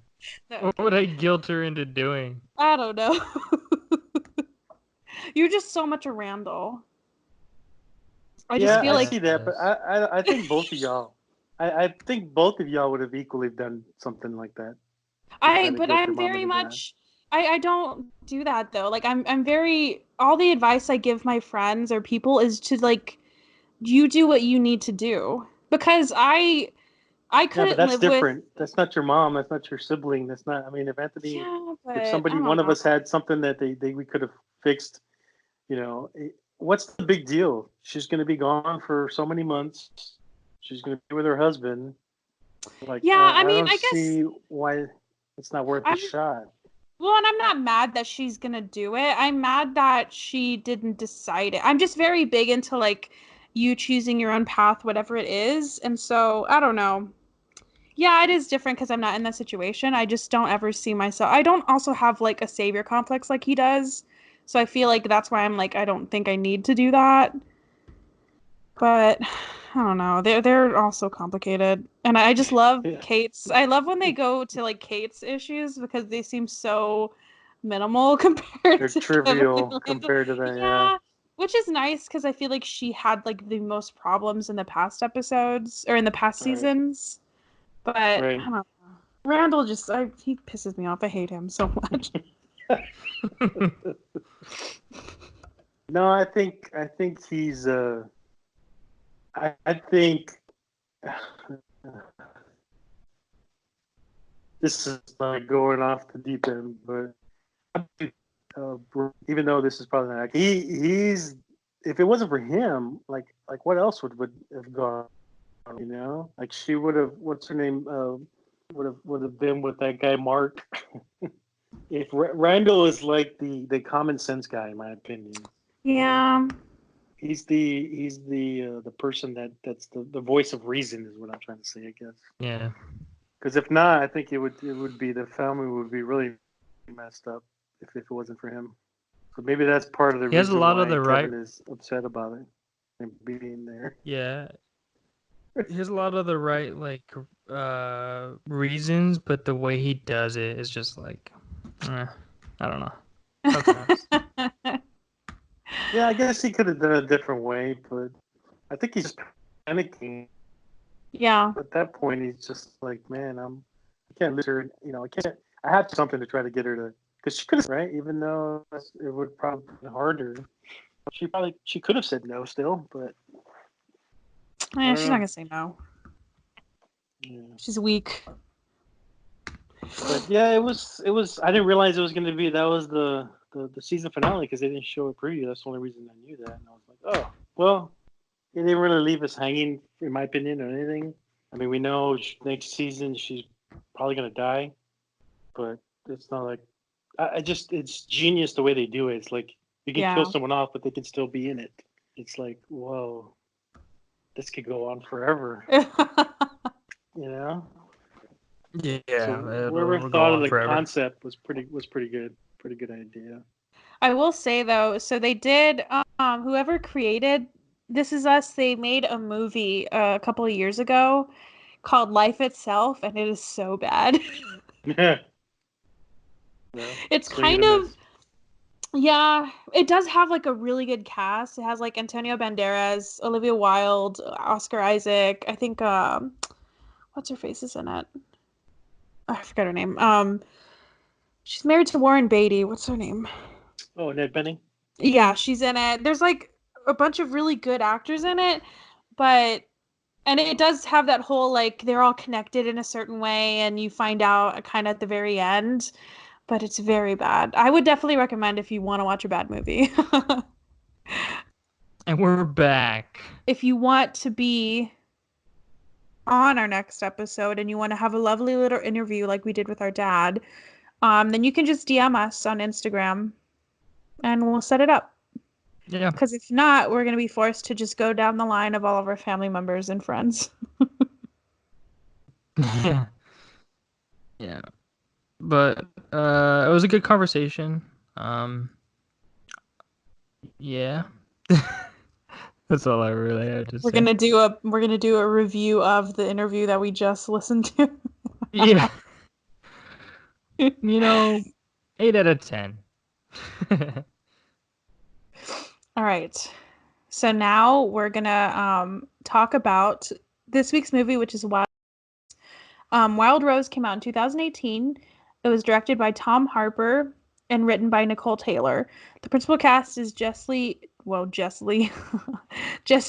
No, I'm What would kidding. I guilt her into doing? I don't know. You're just so much a Randall. I just Yeah, feel I like see that, but Yes. I think both of y'all, I think both of y'all would have equally done something like that to try to but guilt your I'm mom very into that. much I don't do that though. Like I'm very all the advice I give my friends or people is to like you do what you need to do because I Yeah, but couldn't that's live with different. That's not your mom. That's not your sibling. That's not. I mean, if Anthony, yeah, if but I somebody, don't one of know. us had something that they we could have fixed, what's the big deal? She's going to be gone for so many months. She's going to be with her husband. Like, Yeah, I I mean, don't I guess see why it's not worth a I'm shot. well, and I'm not mad that she's gonna do it. I'm mad that she didn't decide it. I'm just very big into like you choosing your own path, whatever it is. And so I don't know. Yeah, it is different because I'm not in that situation. I just don't ever see myself. I don't also have like a savior complex like he does. So I feel like that's why I'm like, I don't think I need to do that. But I don't know. They're all so complicated. And I just love Yeah, Kate's. I love when they go to like Kate's issues because they seem so minimal compared they're to Kevin trivial and Randall. compared to that. Yeah, which is nice because I feel like she had like the most problems in the past episodes or in the past Yeah, right, seasons. But I right. don't know. Randall he pisses me off. I hate him so much. No, I think he's I think this is like going off the deep end, but uh, even though this is probably not, he's if it wasn't for him, like what else would have gone? Like she would have. What's her name? Would have been with that guy Mark. If Randall is like the common sense guy, in my opinion, Yeah. he's the person that's the voice of reason is what I'm trying to say, I guess. Yeah. Because if not, I think it would be the family would be really messed up if it wasn't for him. So maybe that's part of the He has a reason lot of why the right. Kevin is upset about it and being there. Yeah. He has a lot of the right reasons, but the way he does it is just like, I don't know. Sometimes. Yeah, I guess he could have done it a different way, but I think he's just panicking. Yeah. At that point, he's just like, man, I can't lose her. I can't. I have something to try to get her to, because she could have, right? Even though it would probably be harder, she could have said no still, but I Yeah, don't she's not know. gonna say no. Yeah. She's weak. But yeah, it was. I didn't realize it was going to be that was the season finale because they didn't show a preview. That's the only reason I knew that, and I was like, oh, well, they didn't really leave us hanging, in my opinion, or anything. I mean, we know next season she's probably going to die, but it's not like I just it's genius the way they do it. It's like you can kill Yeah. someone off, but they can still be in it. It's like, whoa, this could go on forever, you know. Yeah, So whoever it'll go thought of on the forever. concept was pretty good. Pretty good idea. I will say though, so they did whoever created This Is Us, they made a movie a couple of years ago called Life Itself and it is so bad. Yeah. Well, It's swing and kind a of miss. yeah, it does have like a really good cast. It has like Antonio Banderas, Olivia Wilde, Oscar Isaac. I think what's her face is in it? I forgot her name. She's married to Warren Beatty. What's her name? Oh, Ned Benning. Yeah, she's in it. There's like a bunch of really good actors in it, but and it does have that whole like they're all connected in a certain way and you find out kind of at the very end, but it's very bad. I would definitely recommend if you want to watch a bad movie. And we're back. If you want to be on our next episode and you want to have a lovely little interview like we did with our dad, then you can just DM us on Instagram and we'll set it up. Yeah. Because if not, we're going to be forced to just go down the line of all of our family members and friends. Yeah. Yeah. But it was a good conversation. Yeah. That's all I really had to We're say. gonna do a review of the interview that we just listened to. Yeah. 8 out of 10. All right. So now we're gonna talk about this week's movie, which is Wild. Wild Rose came out in 2018. It was directed by Tom Harper and written by Nicole Taylor. The principal cast is Jesse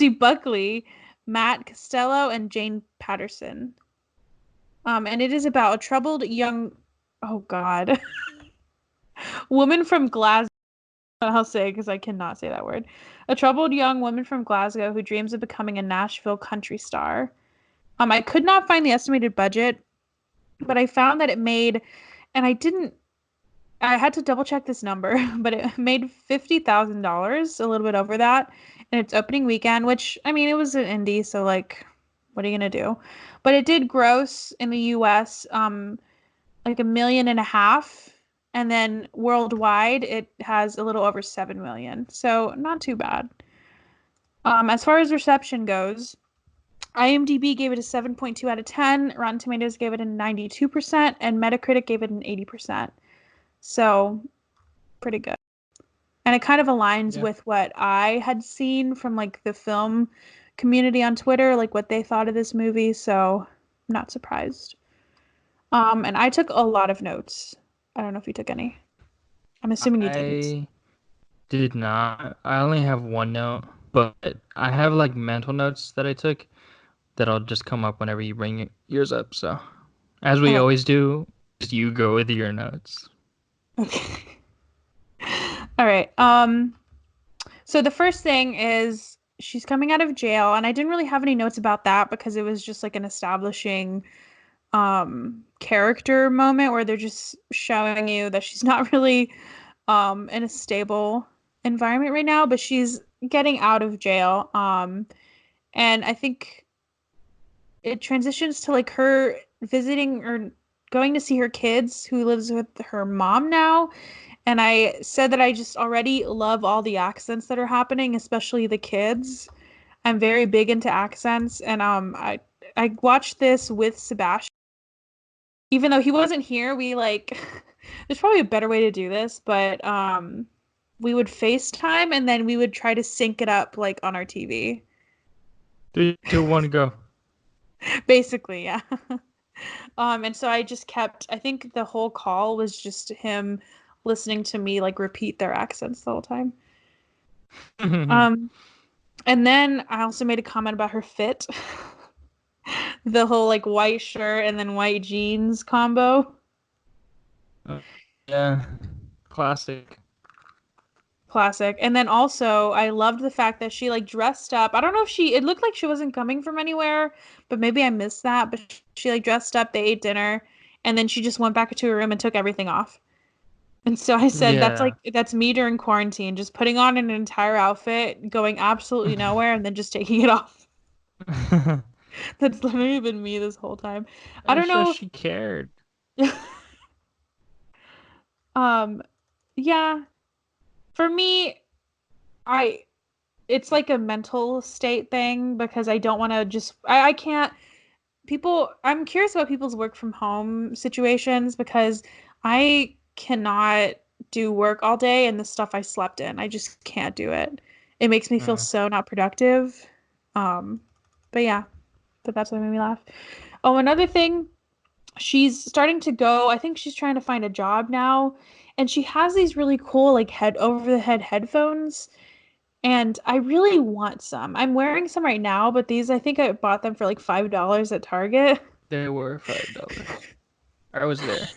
Buckley, Matt Costello, and Jane Patterson. And it is about a troubled young, oh God, woman from Glasgow. I'll say because I cannot say that word. A troubled young woman from Glasgow who dreams of becoming a Nashville country star. I could not find the estimated budget, but I found that it made, and I had to double check this number, but it made $50,000, a little bit over that, in its opening weekend, which, I mean, it was an indie, so like, what are you gonna do? But it did gross in the US, like 1.5 million, and then worldwide it has a little over 7 million. So not too bad. As far as reception goes, IMDb gave it a 7.2 out of 10, Rotten Tomatoes gave it a 92%, and Metacritic gave it an 80%. So pretty good. And it kind of aligns Yeah. with what I had seen from like the film community on Twitter, like what they thought of this movie, so I'm not surprised. And I took a lot of notes. I don't know if you took any. I'm assuming you didn't. I did not. I only have one note, but I have like mental notes that I took that'll just come up whenever you bring yours up. So, as we Oh, always do, just you go with your notes. okay. All right. So the first thing is she's coming out of jail, and I didn't really have any notes about that because it was just like an establishing character moment where they're just showing you that she's not really in a stable environment right now, but she's getting out of jail. And I think it transitions to like her visiting or going to see her kids who lives with her mom now. And I said that I just already love all the accents that are happening, especially the kids. I'm very big into accents, and I watched this with Sebastian. Even though he wasn't here, we like there's probably a better way to do this, but we would FaceTime and then we would try to sync it up like on our TV. 3, 2, 1, go. Basically, yeah. And so I just kept, I think the whole call was just him listening to me like repeat their accents the whole time. Um, and then I also made a comment about her fit. The whole like white shirt and then white jeans combo. Yeah, classic. Classic. And then also I loved the fact that she like dressed up. I don't know if it looked like she wasn't coming from anywhere, but maybe I missed that. But she like dressed up, they ate dinner, and then she just went back to her room and took everything off. And so I said, Yeah. that's me during quarantine, just putting on an entire outfit, going absolutely nowhere, and then just taking it off. That's literally been me this whole time. I It don't shows know she cared. if, um, yeah, for me, I, it's like a mental state thing because I don't want to just, I can't, I'm curious about people's work from home situations because I cannot do work all day and the stuff I slept in. I just can't do it. It makes me feel Mm. so not productive. Um, but yeah, but that's what made me laugh. Oh, another thing, she's starting to go, I think she's trying to find a job now, and she has these really cool like head over the head headphones. And I really want some. I'm wearing some right now, but these I think I bought them for like $5 at Target. They were $5. I was there.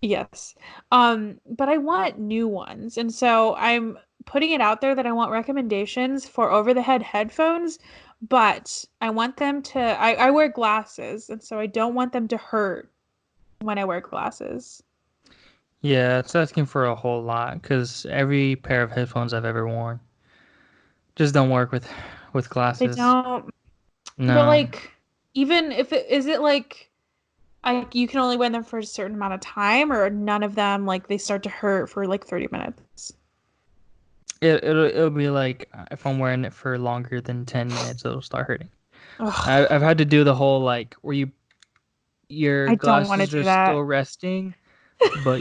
Yes. But I want new ones. And so I'm putting it out there that I want recommendations for over-the-head headphones, but I want them to I wear glasses, and so I don't want them to hurt when I wear glasses. Yeah, it's asking for a whole lot because every pair of headphones I've ever worn just don't work with They glasses. don't. But No. like, even if it is it like you can only wear them for a certain amount of time, or none of them like they start to hurt for like 30 minutes. It'll be like if I'm wearing it for longer than 10 minutes, it'll start hurting. Ugh, I've had to do the whole like where your I don't want to glasses do are still that. resting, but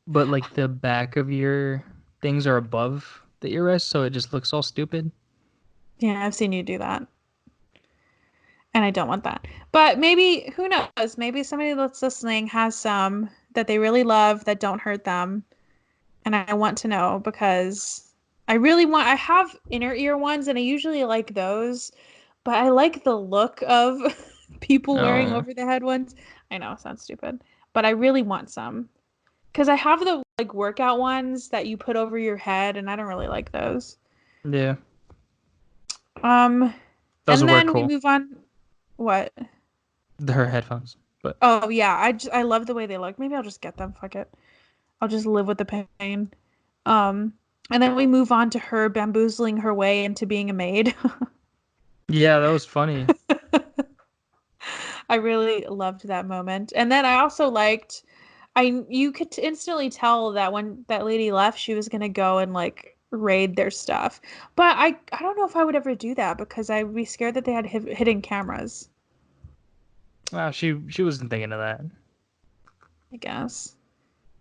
but like the back of your things are above the earrest, so it just looks all stupid. Yeah, I've seen you do that, and I don't want that. But maybe, who knows? Maybe somebody that's listening has some that they really love that don't hurt them, and I want to know because I have inner ear ones, and I usually like those, but I like the look of people wearing Oh, over the head ones. I know, it sounds stupid, but I really want some because I have the like workout ones that you put over your head, and I don't really like those. yeah, Um, those and will work then we cool. move on. What? Her headphones, but Oh yeah, I love the way they look. Maybe I'll just get them. Fuck it. I'll just live with the pain. Um, and then we move on to her bamboozling her way into being a maid. yeah, that was funny. I really loved that moment. And then I also liked you could instantly tell that when that lady left, she was gonna go and like raid their stuff. But I don't know if I would ever do that because I'd be scared that they had hidden cameras, Wow, she wasn't thinking of that. I guess.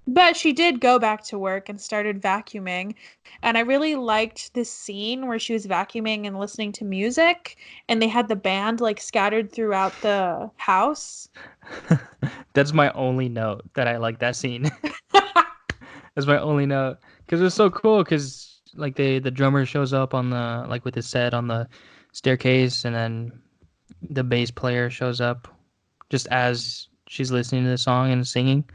But she did go back to work and started vacuuming. And I really liked this scene where she was vacuuming and listening to music, and they had the band like scattered throughout the house. That's my only note that I like that scene. That's my only note because it was so cool. Because like the drummer shows up on the like with his set on the staircase, and then the bass player shows up just as she's listening to the song and singing.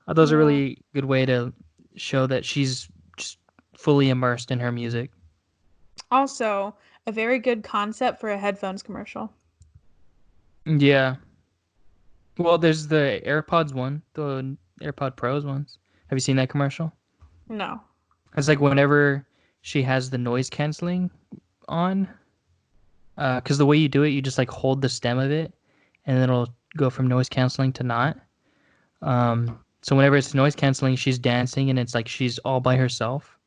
I thought it was a Yeah. really good way to show that she's just fully immersed in her music. Also, a very good concept for a headphones commercial. Yeah. Well, there's the AirPods one, the AirPod Pros ones. Have you seen that commercial? No. It's like whenever she has the noise canceling on, because the way you do it, you just like hold the stem of it, and then it'll go from noise canceling to not. So whenever it's noise canceling, she's dancing, and it's like she's all by herself.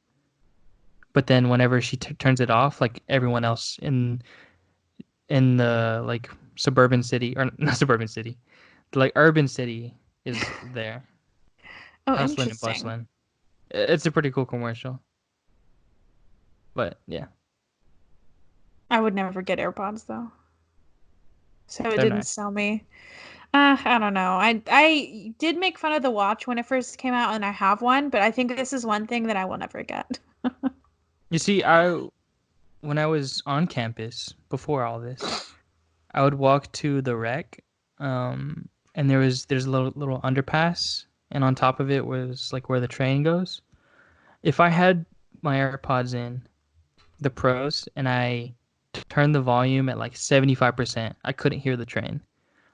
But then whenever she turns it off, like everyone else in the like suburban city or not suburban city, the like urban city is there, Oh, hustling and interesting. bustling. It's a pretty cool commercial, but yeah, I would never get AirPods though. So it they're didn't nice. sell me. I don't know. I did make fun of the watch when it first came out, and I have one, but I think this is one thing that I will never get. You see, I when I was on campus before all this, I would walk to the rec, and there's a little underpass, and on top of it was like where the train goes. If I had my AirPods in the pros and I turned the volume at like 75%, I couldn't hear the train.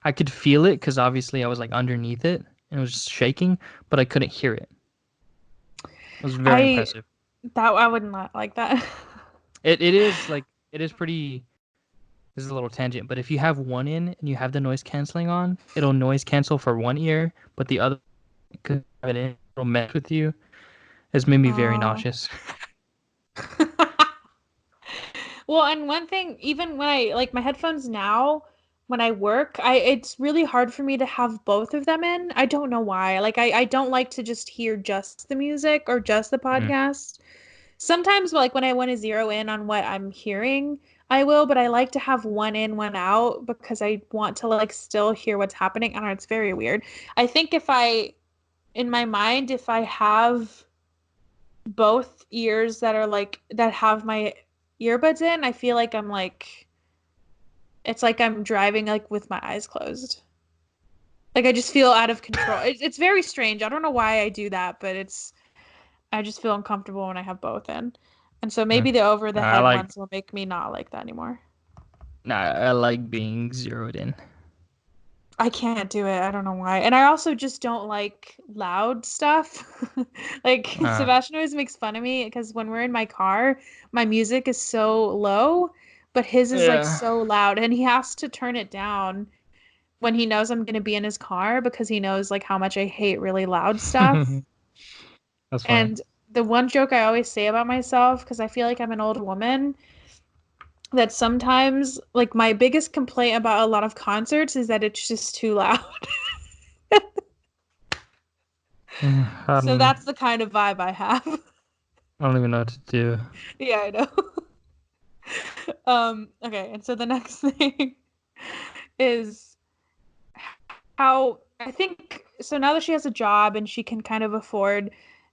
I could feel it because obviously I was like underneath it and it was just shaking, but I couldn't hear it. It was very I impressive. that I would not like that. It is like it is pretty. This is a little tangent, but if you have one in and you have the noise canceling on, it'll noise cancel for one ear, but the other could have it in, it'll mess with you. It's made me very Oh. nauseous. Well, and one thing, even when I like my headphones now, when I work, I it's really hard for me to have both of them in. I don't know why. Like I don't like to just hear just the music or just the Mm. podcast. Sometimes like when I want to zero in on what I'm hearing, I will, but I like to have one in, one out because I want to like still hear what's happening. I don't know, it's very weird. I think if I in my mind, if I have both ears that are like that have my earbuds in, I feel like I'm like it's like I'm driving like with my eyes closed. Like I just feel out of control. It's very strange. I don't know why I do that, but it's I just feel uncomfortable when I have both in. And so Mm. maybe the over the I head like ones will make me not like that anymore. I like being zeroed in. I can't do it. I don't know why. And I also just don't like loud stuff. Like Uh, Sebastian always makes fun of me because when we're in my car, my music is so low, but his is like yeah. so loud and he has to turn it down when he knows I'm going to be in his car because he knows like how much I hate really loud stuff. That's funny. And the one joke I always say about myself, because I feel like I'm an old woman, that sometimes like my biggest complaint about a lot of concerts is that it's just too loud. I So don't, that's the kind of vibe I have. I don't even know what to do. Yeah, I know. Okay, and so the next thing is how I think so now that she has a job and she can kind of afford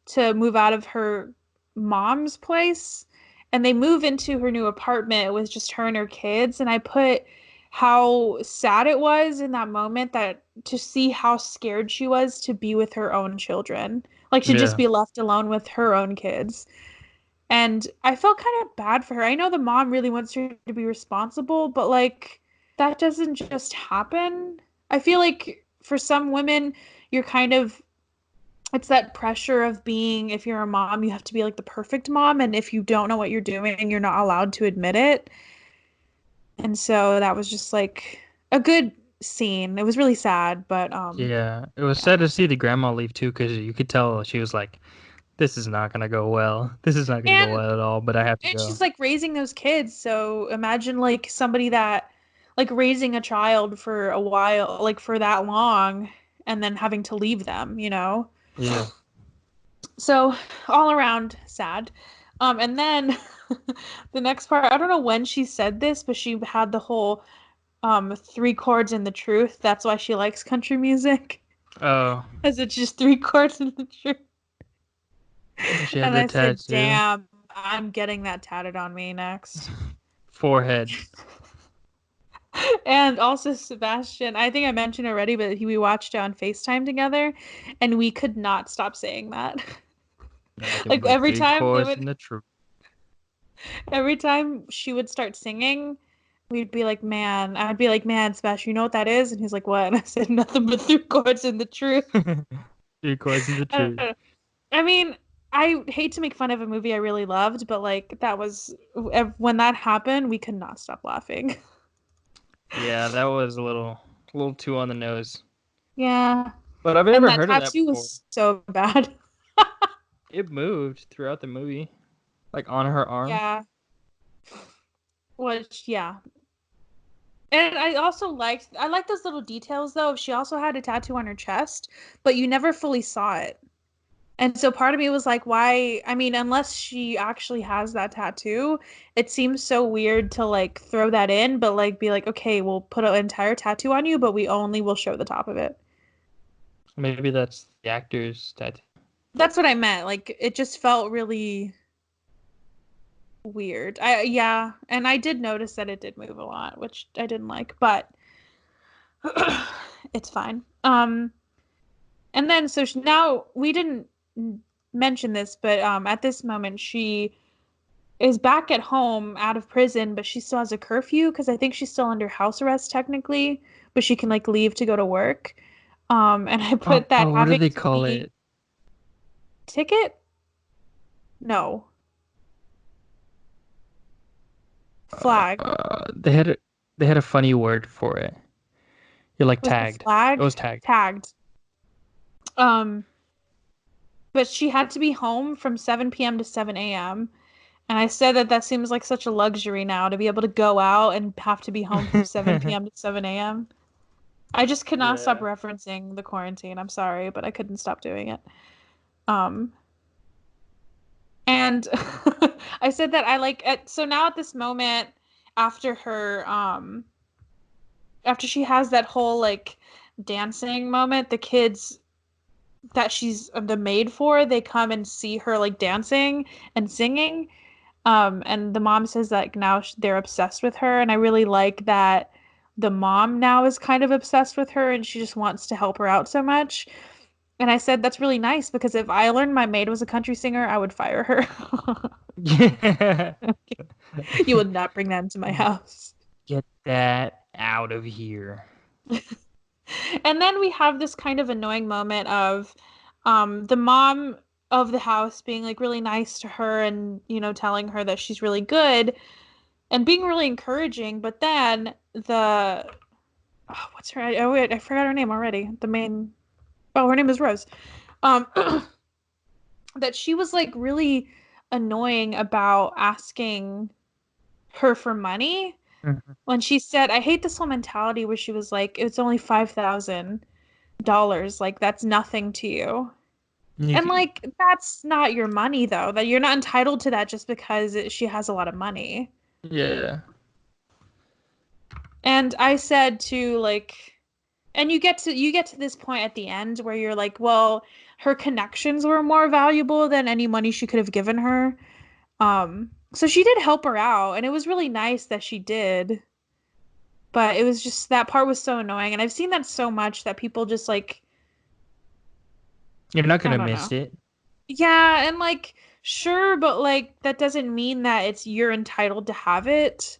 to move out of her mom's place and they move into her new apartment with just her and her kids and I put how sad it was in that moment that to see how scared she was to be with her own children, like to just Yeah. be left alone with her own kids. And I felt kind of bad for her. I know the mom really wants her to be responsible, but like that doesn't just happen. I feel like for some women, you're kind of it's that pressure of being if you're a mom, you have to be like the perfect mom, and if you don't know what you're doing, you're not allowed to admit it. And so that was just like a good scene. It was really sad, but Yeah. It was yeah. sad to see the grandma leave too, because you could tell she was like, this is not gonna go well. This is not gonna go And well at all, but I have to and go. she's like raising those kids. So imagine like somebody that like raising a child for a while, like for that long, and then having to leave them, you know? Yeah. So all around sad. And then the next part, I don't know when she said this, but she had the whole three chords in the truth. That's why she likes country music. Oh, Because it's just three chords in the truth. she had And I that said, tattoo. damn, I'm getting that tatted on me next. Forehead. And also Sebastian, I think I mentioned already, but we watched it on FaceTime together, and we could not stop saying that. Nothing Like but three chords in the truth. every time she would start singing, we'd be like, man, I'd be like, man, Sebastian, you know what that is? And he's like, what? And I said, nothing but three chords in the truth. Three chords in the I don't truth. know. I mean, I hate to make fun of a movie I really loved, but like that was when that happened, we could not stop laughing. Yeah, that was a little too on the nose. Yeah. But I've And never that heard of that tattoo before. was so bad. It moved throughout the movie, like on her arm. Yeah. Which, yeah. And I like those little details though. She also had a tattoo on her chest, but you never fully saw it. And so part of me was like, why? I mean, unless she actually has that tattoo, it seems so weird to like throw that in, but like be like, okay, we'll put an entire tattoo on you, but we only will show the top of it. Maybe that's the actor's tattoo. That's what I meant. Like it just felt really weird. Yeah, and I did notice that it did move a lot, which I didn't like, but it's fine. And then so now we didn't mention this, but at this moment she is back at home out of prison, but she still has a curfew because I think she's still under house arrest technically, but she can like leave to go to work. And I put that What do having they to call be it? ticket? No. Flag. They had a funny word for it. You're like Was the tagged. It flag was tagged. tagged? Um, but she had to be home from 7 p.m. to 7 a.m. And I said that that seems like such a luxury now to be able to go out and have to be home from 7 p.m. to 7 a.m. I just could not stop Yeah. referencing the quarantine. I'm sorry, but I couldn't stop doing it. Um, and I said that I like at so now at this moment after her after she has that whole like dancing moment, the kids that she's the maid for, they come and see her like dancing and singing. And the mom says like now they're obsessed with her, and I really like that the mom now is kind of obsessed with her and she just wants to help her out so much. And I said that's really nice because if I learned my maid was a country singer, I would fire her. Yeah. You would not bring that into my house. Get that out of here. And then we have this kind of annoying moment of the mom of the house being like really nice to her and, telling her that she's really good and being really encouraging. But then what's her, oh wait, I forgot her name already. Her name is Rose. Um, that she was like really annoying about asking her for money Mhm. when she said, I hate this whole mentality where she was like, it's only $5,000. Like, that's nothing to you. And like, that's not your money though, that you're not entitled to that just because she has a lot of money. Yeah. And I said to like, and you get to this point at the end where you're like, well, her connections were more valuable than any money she could have given her. So she did help her out, and it was really nice that she did. But it was just that part was so annoying, and I've seen that so much that people just like, You're not I gonna don't miss know. it. Yeah, and like sure, but like that doesn't mean that you're entitled to have it.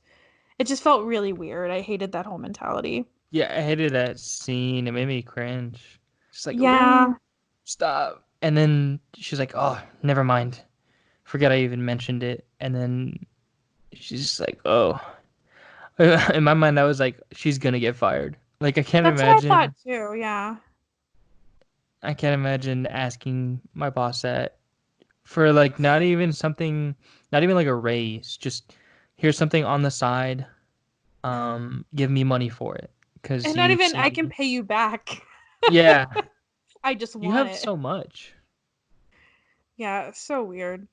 It just felt really weird. I hated that whole mentality. Yeah, I hated that scene. It made me cringe. She's like, Yeah. "Ooh, stop!" And then she's like, "Oh, never mind. Forget I even mentioned it." And then she's just like, "Oh." In my mind, I was like, "She's gonna get fired." Like, That's what I thought too. Yeah. I can't imagine asking my boss that for like not even something, not even like a raise. Just here's something on the side. Give me money for it because And not you even I can see. pay you back. Yeah, I just you want have it. so much. Yeah, it's so weird.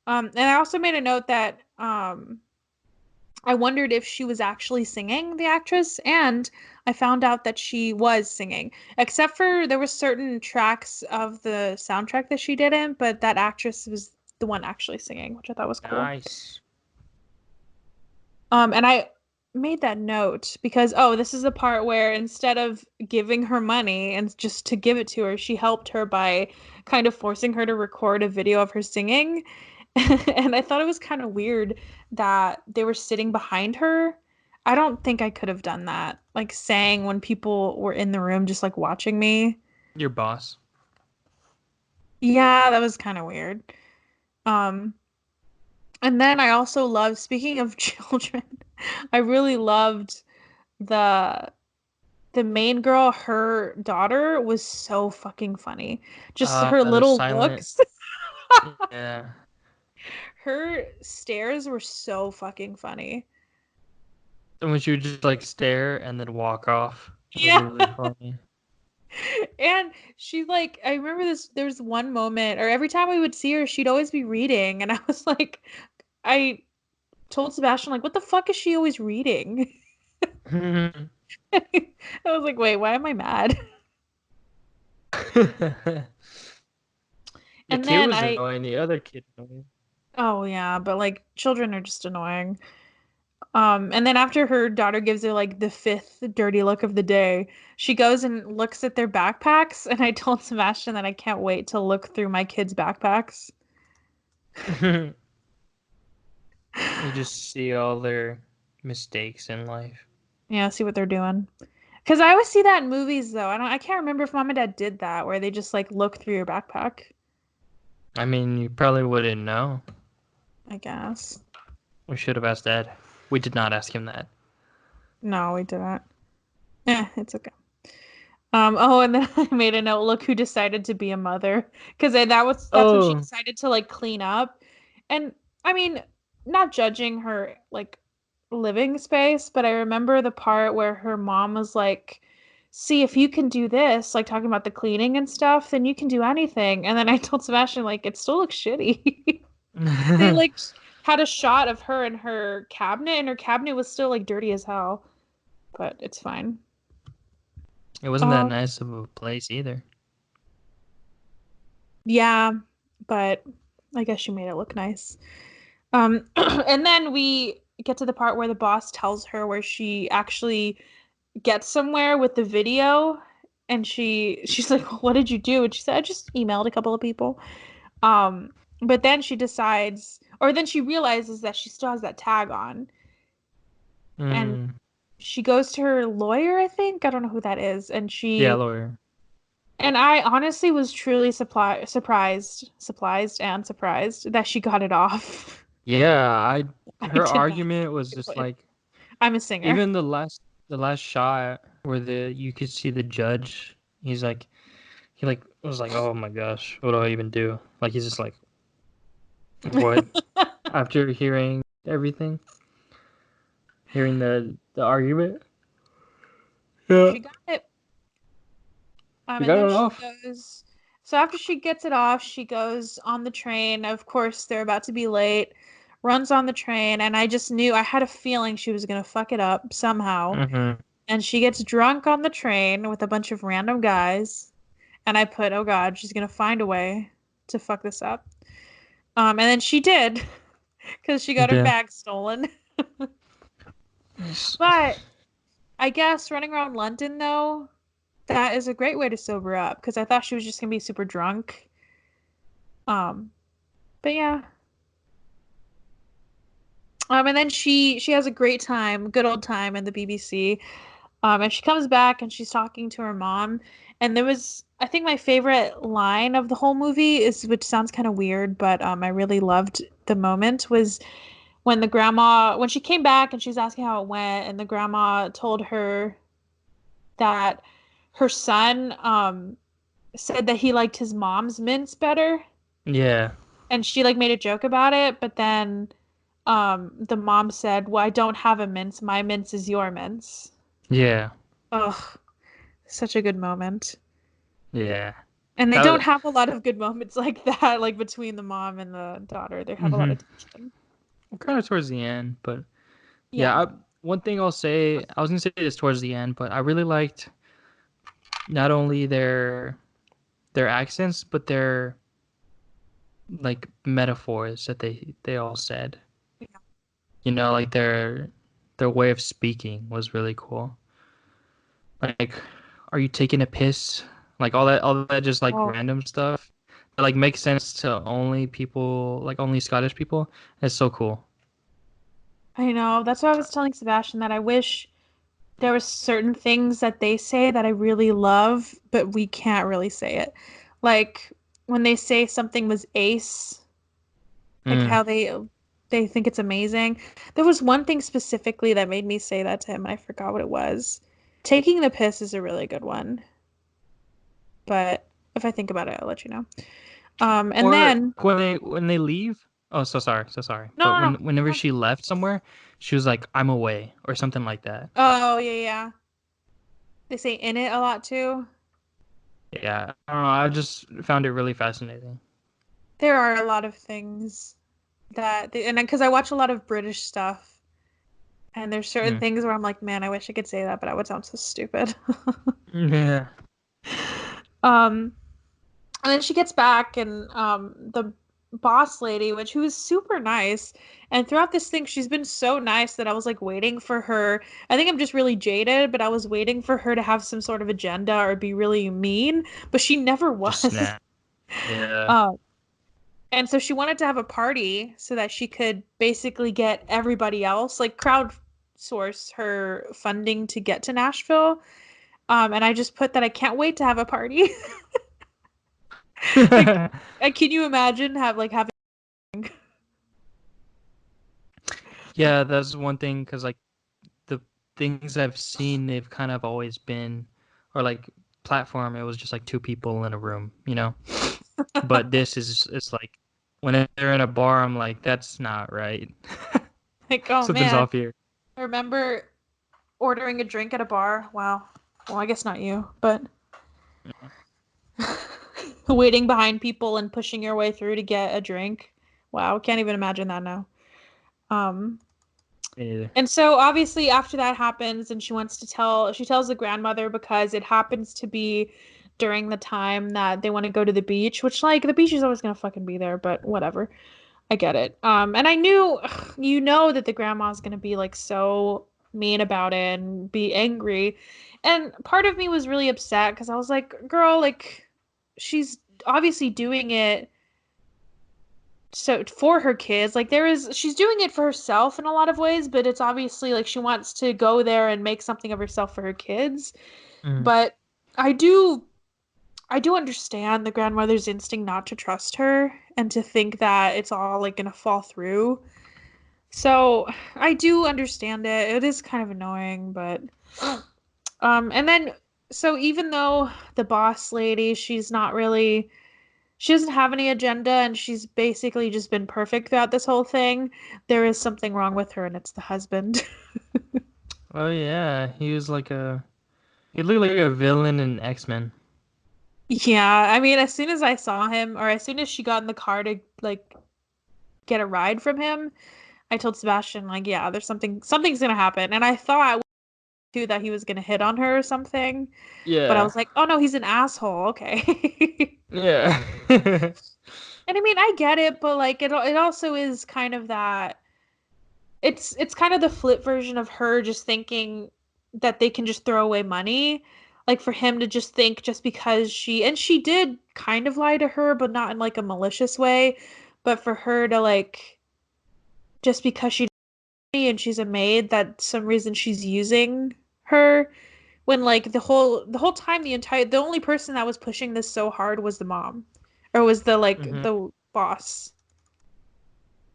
And I also made a note that I wondered if she was actually singing, the actress, and I found out that she was singing. Except for there were certain tracks of the soundtrack that she didn't, but that actress was the one actually singing, which I thought was cool. Nice. And I made that note because this is the part where instead of giving her money and just to give it to her, she helped her by kind of forcing her to record a video of her singing. And I thought it was kind of weird that they were sitting behind her. I don't think I could have done that. Like sang when people were in the room just like watching me. Your boss. Yeah, that was kind of weird. Um, and then I also love, speaking of children, I really loved the the main girl, her daughter was so fucking funny. Just her The little silent. looks. Yeah. Her stares were so fucking funny. And when she would just like stare and then walk off, it was Yeah. really funny. And she like I remember there's one moment or every time we would see her, she'd always be reading and I was like I told Sebastian like what the fuck is she always reading? I was like, "Wait, why am I mad?" The And kid then was I annoying. The other kid annoying. oh yeah, but like children are just annoying. And then after her daughter gives her like the fifth dirty look of the day, she goes and looks at their backpacks. And I told Sebastian that I can't wait to look through my kids' backpacks. You just see all their mistakes in life. Yeah, see what they're doing. Because I always see that in movies though. I can't remember if mom and dad did that where they just like look through your backpack, I mean, you probably wouldn't know. I guess. We should have asked Dad. We did not ask him that. No, we didn't. It's okay. And then I made a note, look who decided to be a mother. Because that's when she Oh, decided to like clean up. And I mean, not judging her like living space, but I remember the part where her mom was like, see, if you can do this, like talking about the cleaning and stuff, then you can do anything. And then I told Sebastian, like, it still looks shitty. They like had a shot of her in her cabinet, and her cabinet was still like dirty as hell. But it's fine. it wasn't that Um, nice of a place either. yeah, but I guess she made it look nice. And then we get to the part where the boss tells her where she actually gets somewhere with the video, and she's like, well, "What did you do?" And she said, "I just emailed a couple of people." Um, but then she decides, or then she realizes that she still has that tag on, and Mm. she goes to her lawyer, I think. I don't know who that is. Yeah, lawyer. And I honestly was truly surprised that she got it off. Yeah, I her did not argument think was she just would. like I'm a singer. even the last shot where the you could see the judge. He's like he like was like, oh my gosh, what do I even do? Like he's just like, what? After hearing everything, hearing the argument. Yeah, She got it. you And got then it she off. goes. So after she gets it off, she goes on the train. Of course, they're about to be late. Runs on the train, and I just knew I had a feeling she was gonna fuck it up somehow. Mm-hmm. And she gets drunk on the train with a bunch of random guys. And I put, oh God, she's gonna find a way to fuck this up. And then she did, because she got her Yeah. bag stolen. But I guess running around London, though, that is a great way to sober up, because I thought she was just gonna be super drunk. Um, but yeah. And then she has a great time, good old time in the BBC. And she comes back and she's talking to her mom. And there was, I think my favorite line of the whole movie is, which sounds kind of weird, but I really loved the moment, was when she came back and she was asking how it went, and the grandma told her that her son said that he liked his mom's mints better. Yeah. And she like made a joke about it, but then the mom said, "Well, I don't have a mince. My mince is your mince." Yeah. Ugh, such a good moment. Yeah. And they That don't was, have a lot of good moments like that, like between the mom and the daughter. They have a lot mm-hmm. of tension. Kind of towards the end, but Yeah. yeah. One thing I'll say, I was gonna say this towards the end, but I really liked not only their accents, but their like metaphors that they all said. Yeah. You know, like their way of speaking was really cool. Like, are you taking a piss? Like all that just like Oh, random stuff. That, like makes sense to only people, like only Scottish people. It's so cool. I know. That's why I was telling Sebastian that I wish there were certain things that they say that I really love, but we can't really say it. Like when they say something was ace, like Mm. how they think it's amazing. There was one thing specifically that made me say that to him, and I forgot what it was. Taking the piss is a really good one, but if I think about it, I'll let you know. And Or then when they leave. Oh, so sorry. no, But no, no. whenever Go on. she left somewhere, she was like, "I'm away" or something like that. Oh, yeah, yeah. They say in it a lot too. Yeah, I don't know. I just found it really fascinating. There are a lot of things and because I watch a lot of British stuff, and there's certain Mm. things where I'm like, man, I wish I could say that, but I would sound so stupid. Yeah. Um, and then she gets back, and the boss lady, which who is super nice, and throughout this thing, she's been so nice that I was like waiting for her. I think I'm just really jaded, but I was waiting for her to have some sort of agenda or be really mean, but she never Just was. snap. Yeah. Um, And so she wanted to have a party so that she could basically get everybody else, like crowdsource her funding to get to Nashville. And I just put that I can't wait to have a party. Like, can you imagine having Yeah, that's one thing because like the things I've seen, they've kind of always been, or like platform, it was just like two people in a room, you know. But this is it's like when they're in a bar, I'm like, that's not right. like, oh Something's man, off here. I remember ordering a drink at a bar. Wow. Well, I guess not you, but waiting behind people and pushing your way through to get a drink. Wow, can't even imagine that now. Um, Me neither. And so obviously after that happens and she tells the grandmother because it happens to be during the time that they want to go to the beach, which like the beach is always gonna fucking be there, but whatever. I get it. And I knew that the grandma's gonna be like so mean about it and be angry. And part of me was really upset because I was like, girl, like she's obviously doing it so for her kids, like she's doing it for herself in a lot of ways, but it's obviously like she wants to go there and make something of herself for her kids. Mm. But I do I do understand the grandmother's instinct not to trust her and to think that it's all like gonna fall through. So I do understand it. It is kind of annoying, but and then so even though the boss lady, she doesn't have any agenda and she's basically just been perfect throughout this whole thing, there is something wrong with her and it's the husband. Oh yeah, he looked like a villain in X-Men. Yeah, I mean, as soon as I saw him, or as soon as she got in the car to like get a ride from him, I told Sebastian like, yeah, something's gonna happen, and I thought too that he was gonna hit on her or something, but I Yeah. was like, oh no, he's an asshole. Okay. Yeah. And I mean, I get it, but like it also is kind of that it's kind of the flip version of her just thinking that they can just throw away money. Like for him to just think just because she did kind of lie to her, but not in like a malicious way, but for her to like just because and she's a maid that some reason she's using her when like the whole time the only person that was pushing this so hard was the mom or was hmm the boss.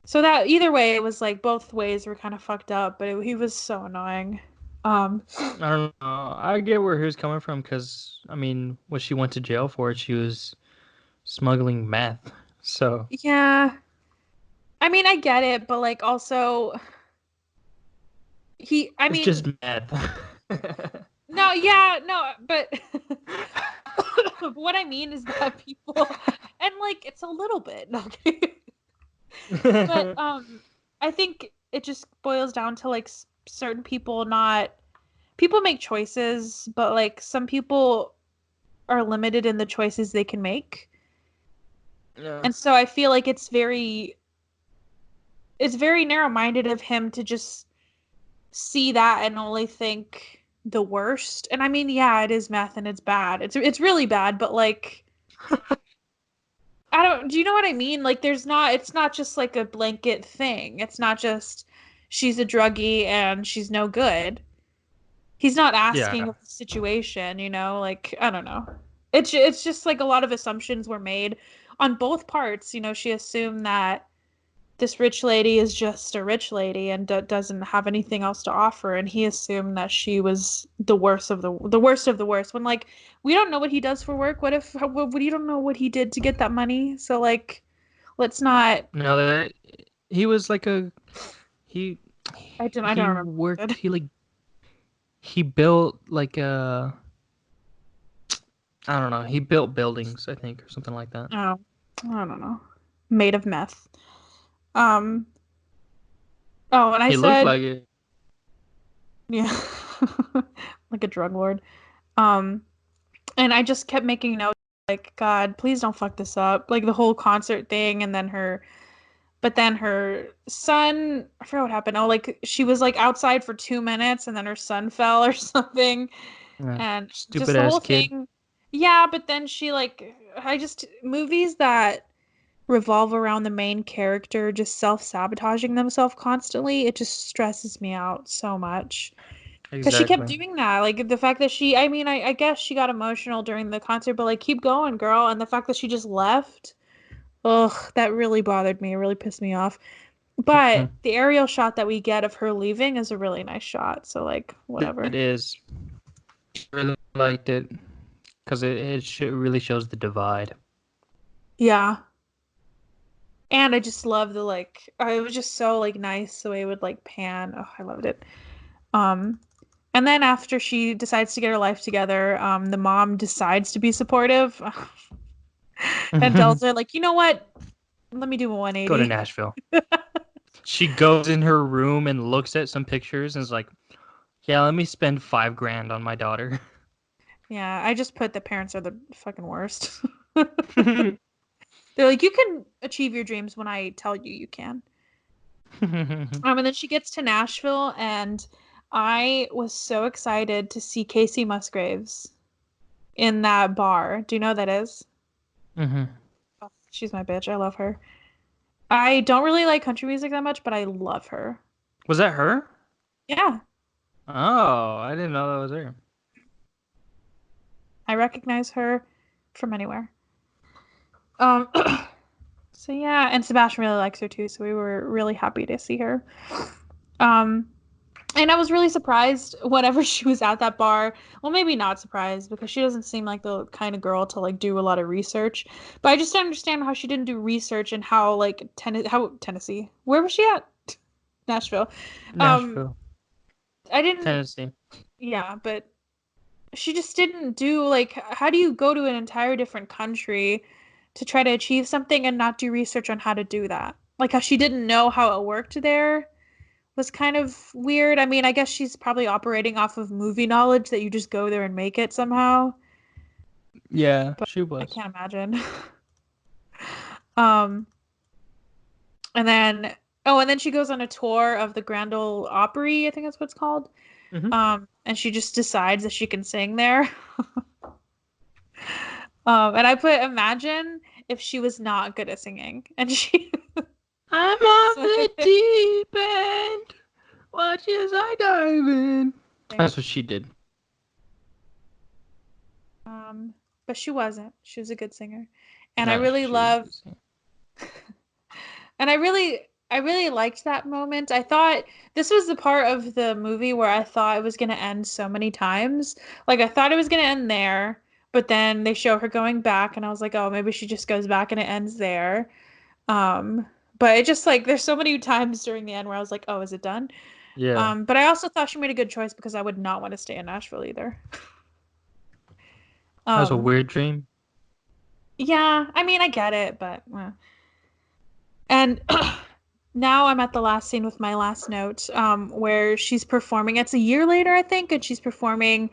So that either way, it was like both ways were kind of fucked up, but he was so annoying. Um, I don't know. I get where he was coming from because I mean, what she went to jail for, she was smuggling meth. So yeah, I mean, I get it, but like also I it's mean, just meth. no, yeah, no, but what I mean is that people, and like it's a little bit, okay, but I think it just boils down to like certain people not people make choices, but like some people are limited in the choices they can make. Yeah. And so I feel like it's very narrow-minded of him to just see that and only think the worst. And I mean, yeah, it is meth and it's bad. It's really bad, but like I don't do you know what I mean? Like it's not just like a blanket thing. It's not just she's a druggie and she's no good. He's not asking Yeah. of the situation, like I don't know. It's just like a lot of assumptions were made on both parts. She assumed that this rich lady is just a rich lady and doesn't have anything else to offer, and he assumed that she was the worst of the worst. When like we don't know what he does for work. What if we don't know what he did to get that money? So like, let's not. No, he was like a he I don't he remember what he worked did. he built like I don't know, he built buildings, I think, or something like that. Oh, I don't know. Made of meth. Um. Oh, and I He looked said, like it. yeah, like a drug lord. Um, and I just kept making notes like, God, please don't fuck this up. Like the whole concert thing, and then but then her son, I forgot what happened. Oh, like she was like outside for 2 minutes, and then her son fell or something, Yeah. and just Stupid the ass whole kid. thing. Yeah, but then I just movies that revolve around the main character just self-sabotaging themselves constantly, it just stresses me out so much. Because she kept Exactly. doing that. Like the fact that I mean, I guess she got emotional during the concert, but like, keep going, girl. And the fact that she just left, ugh, that really bothered me. It really pissed me off. Mhm. But the aerial shot that we get of her leaving is a really nice shot. So, like, It whatever. is. Really liked it because it really shows the divide. Yeah. And I just love it was just so like nice the way it would like pan. Oh, I loved it. Um, and then after she decides to get her life together, the mom decides to be supportive and tells her like, you know what? Let me do a Go to 180. Nashville. She goes in her room and looks at some pictures and is like, "Yeah, let me spend 5 grand on my daughter." Yeah, I just put the parents are the fucking worst. They're like, you can achieve your dreams when I tell you you can. And then she gets to Nashville, and I was so excited to see Casey Musgraves in that bar. Do you know who that is? hmm Oh, she's my bitch. I love her. I don't really like country music that much, but I love her. Was that her? Yeah, Oh, I didn't know that was her. I recognize her from anywhere. Um, so yeah, and Sebastian really likes her too, so we were really happy to see her. Um, and I was really surprised whenever she was at that bar. Well, maybe not surprised because she doesn't seem like the kind of girl to like do a lot of research. But I just don't understand how she didn't do research and how like how Tennessee. Where was she at? Nashville. Um, Nashville, I didn't. Tennessee. Yeah, but she just didn't do like how do you go to an entire different country to try to achieve something and not do research on how to do that? Like how she didn't know how it worked there was kind of weird. I mean, I guess she's probably operating off of movie knowledge that you just go there and make it somehow, Yeah, but she I was. can't imagine. Um, and then and then she goes on a tour of the Grand Ole Opry, I think that's what it's called. Hmm. And she just decides that she can sing there. And I put imagine if she was not good at singing and she I'm on the deep end. Watch as I dive in. That's what she did. um but she wasn't. She was a good singer. And I No, really she was love just saying. and I really liked that moment. I thought this was the part of the movie where I thought it was going to end so many times. Like I thought it was going to end there, but then they show her going back and I was like, "Oh, maybe she just goes back and it ends there." But it just like there's so many times during the end where I was like, "Oh, is it done?" Yeah, But I also thought she made a good choice because I would not want to stay in Nashville either. that was a Um, weird dream. yeah, I mean, I get it, but and now I'm at the last scene with my last note, where she's performing. It's a year later, I think, and she's performing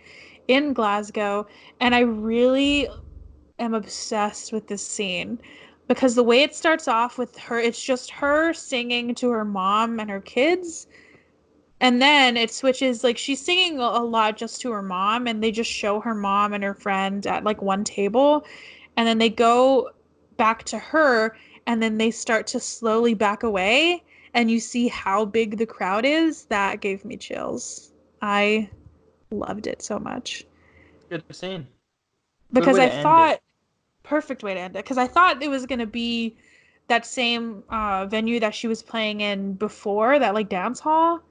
in Glasgow, and I really am obsessed with this scene because the way it starts off with her, it's just her singing to her mom and her kids. And then it switches, like she's singing a lot just to her mom, and they just show her mom and her friend at like one table, and then they go back to her, and then they start to slowly back away, and you see how big the crowd is. That gave me chills. I loved it so much Good scene. Good because way I to end it. thought perfect way to end it because I thought it was gonna be that same venue that she was playing in before, that like dance hall.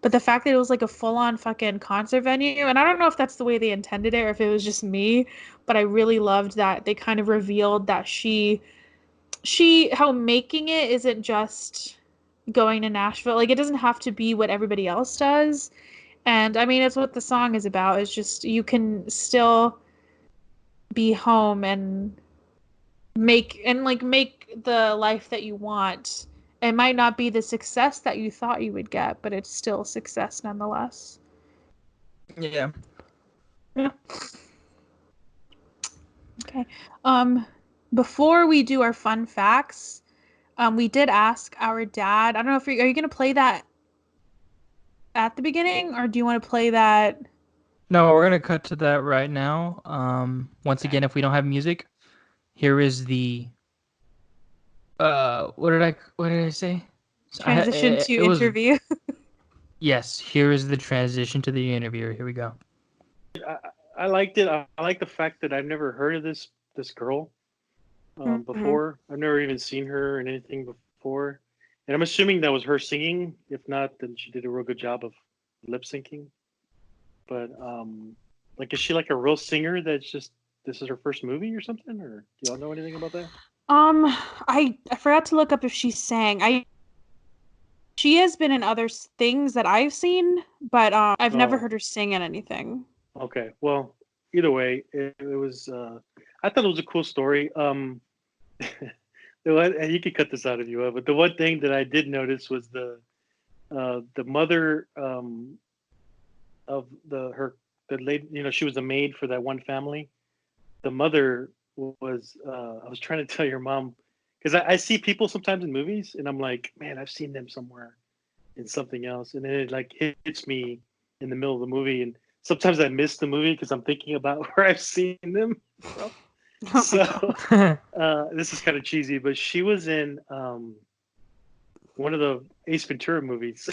But the fact that it was like a full-on fucking concert venue, and I don't know if that's the way they intended it or if it was just me, but I really loved that they kind of revealed that she how making it isn't just going to Nashville. Like it doesn't have to be what everybody else does. And I mean, it's what the song is about. It's just you can still be home and make the life that you want. It might not be the success that you thought you would get, but it's still success nonetheless. Yeah. Yeah. Okay. Um, Before we do our fun facts, we did ask our dad. I don't know if are you gonna play that at the beginning, or do you want to play that? No, we're gonna cut to that right now. Once Okay. again, if we don't have music, here is the what did I say? Transition to It was interview. yes. Here is the transition to the interview. Here we go. I, I liked it. I like the fact that I've never heard of this girl Mhm. before. I've never even seen her in anything before, and I'm assuming that was her singing. If not, then she did a real good job of lip syncing. But like, is she like a real singer? That's just this is her first movie or something? Or do y'all know anything about that? I forgot to look up if she sang. I She has been in other things that I've seen, but I've never Oh, heard her sing in anything. okay. Well, either way, it was. I thought it was a cool story. And you could cut this out if you want, but the one thing that I did notice was the mother of the lady. You know, she was a maid for that one family. The mother was. I was trying to tell your mom because I see people sometimes in movies, and I'm like, man, I've seen them somewhere in something else, and then it like hits me in the middle of the movie, and sometimes I miss the movie because I'm thinking about where I've seen them from. Oh my So god. this is kind of cheesy, but she was in. one of the Ace Ventura movies.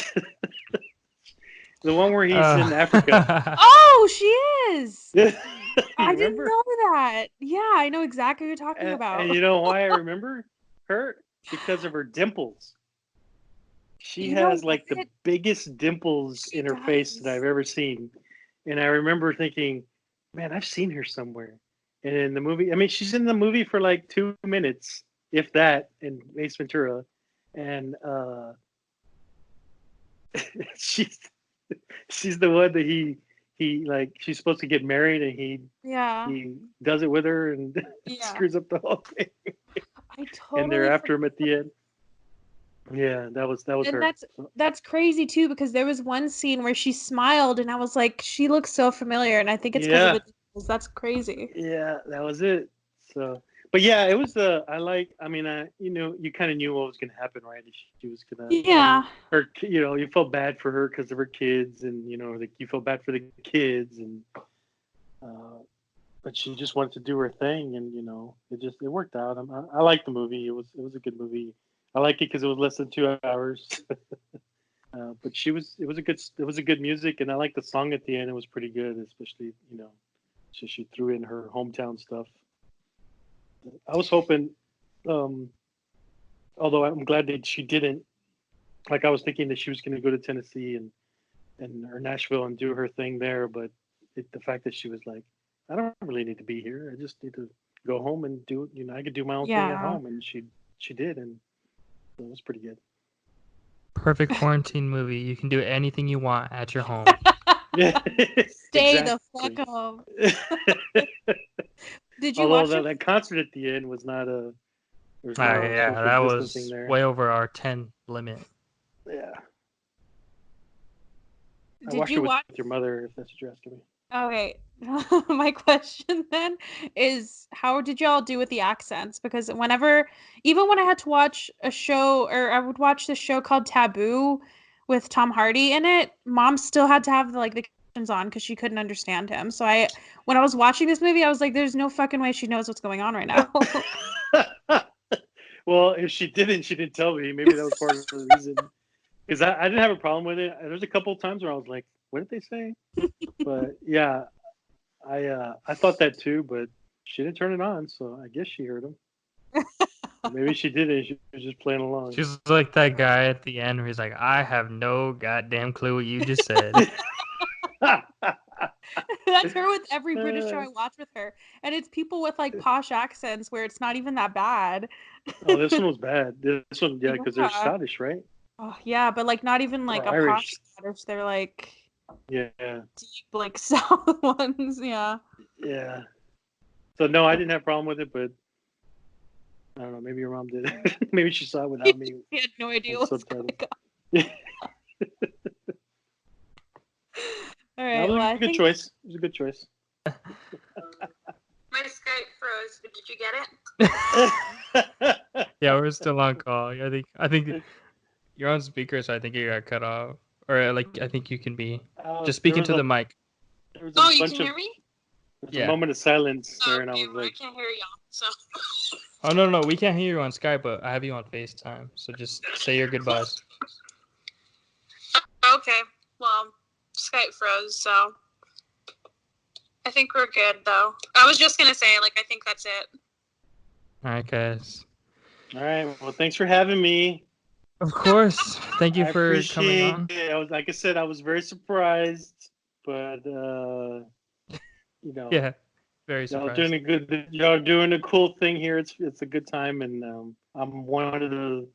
The one where he's in Africa. Oh, she is. You I didn't remember? know that. Yeah, I know exactly what you're talking about. And you know why I remember her? Because of her dimples. She You know has like the what? biggest dimples She in her face that does. I've ever seen. And I remember thinking, man, I've seen her somewhere. And in the movie, I mean, she's in the movie for like 2 minutes, if that, in Ace Ventura. And she's she's the one that he like she's supposed to get married and Yeah. he does it with her and Yeah. screws up the whole thing. I And they're totally after him forgot. at the end. Yeah, that was And her. that's crazy too, because there was one scene where she smiled and I was like, she looks so familiar, and I think it's because of Yeah, the dimples. That's crazy. yeah, that was it. So, but yeah, it was the I like. I mean, you kind of knew what was gonna happen, right? She was gonna, Yeah. her, you felt bad for her because of her kids, and like you felt bad for the kids, and but she just wanted to do her thing, and it worked out. I like the movie. It was a good movie. I like it because it was less than 2 hours. But it was a good music, and I like the song at the end. It was pretty good, especially so she threw in her hometown stuff. I was hoping, um, although I'm glad that she didn't. Like I was thinking that she was going to go to Tennessee and or Nashville and do her thing there, but the fact that she was like, I don't really need to be here. I just need to go home and do it. I could do my own thing at Yeah. home, and she did, and so it was pretty good. Perfect quarantine movie. You can do anything you want at your home. Yeah, Stay the exactly. fuck home. Did you Although watch it? that concert at the end was not a. There's Oh, no yeah, social that distancing was there. way over our 10 limit. Yeah. I Did watched it you with watch? your mother, if that's what you're asking me. Okay. My question then is, how did y'all do with the accents? Because even when I had to watch a show, or I would watch this show called Taboo with Tom Hardy in it, Mom still had to have the captions on because she couldn't understand him. So when I was watching this movie, I was like, there's no fucking way she knows what's going on right now. Well, if she didn't tell me. Maybe that was part of the reason. Because I didn't have a problem with it. There's a couple of times where I was like, what did they say? But yeah, I thought that too, but she didn't turn it on, so I guess she heard them. Maybe she didn't. She was just playing along. She's like that guy at the end where he's like, I have no goddamn clue what you just said. That's her with every British show I watch with her. And it's people with like posh accents where it's not even that bad. Oh, this one was bad. This one, yeah, because they're Yeah. Scottish, right? Oh, yeah, but like not even like Or a posh Irish. Scottish. They're like Yeah, deep, like South ones. Yeah. yeah. So no, I didn't have a problem with it, but I don't know. Maybe your mom did. Maybe she saw it without me. He had no idea on what's going subtitles. on. All That right. was Well, a good choice. It was a good choice. my Skype froze, but did you get it? Yeah, we're still on call. I think you're on speaker, so I think you got cut off. Or like I think you can be just speaking to the mic. There was Oh, you can hear me? There's Yeah. a moment of silence there, and I Okay, was well, I like, can't hear y'all. So. Oh no, we can't hear you on Skype, but I have you on FaceTime. So just say your goodbyes. Okay. Well, Skype froze, so I think we're good though. I was just gonna say, like, I think that's it. All right, guys. all right, well, thanks for having me. Of course. Thank you I for coming appreciate on. it. Like I said, I was very surprised, but Yeah, very y'all surprised. doing a cool thing here. It's a good time, and I'm one of the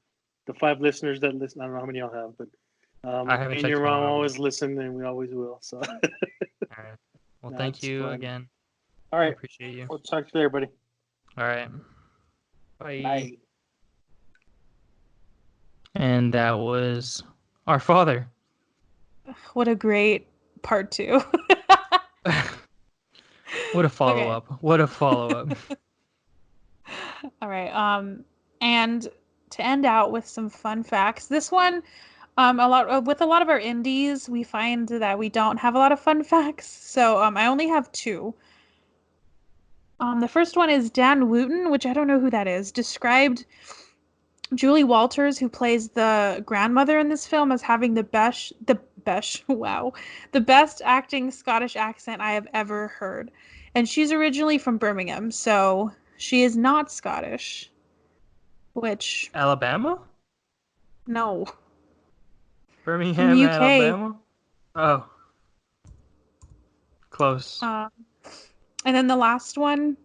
5 listeners that listen. I don't know how many y'all have, but I haven't me and checked your them mom all. always listen, and we always will. So, All right. Well, no, thank it's you fun. again. All I right, appreciate you. we'll talk to you later, buddy. All right. Bye. Bye. And that was our father. What a great part 2. What a follow-up. Okay. What a follow-up. All right. And to end out with some fun facts. This one, a lot of our indies, we find that we don't have a lot of fun facts. So I only have 2. The first one is Dan Wooten, which I don't know who that is, described Julie Walters, who plays the grandmother in this film, as having wow, the best acting Scottish accent I have ever heard. And she's originally from Birmingham, so she is not Scottish. Which, Alabama? no, from the Birmingham, UK. Alabama? Oh, close. And then the last one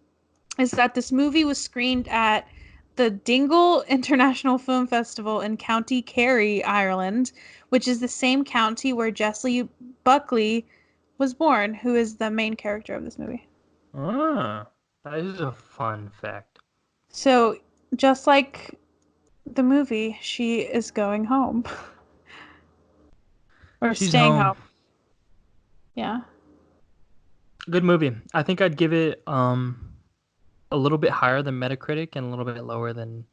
is that this movie was screened at the Dingle International Film Festival in County Kerry, Ireland, which is the same county where Jessie Buckley was born, who is the main character of this movie. Ah, that is a fun fact. So, just like the movie, she is going home. Or She's staying home. home. Yeah. Good movie. I think I'd give it a little bit higher than Metacritic and a little bit lower than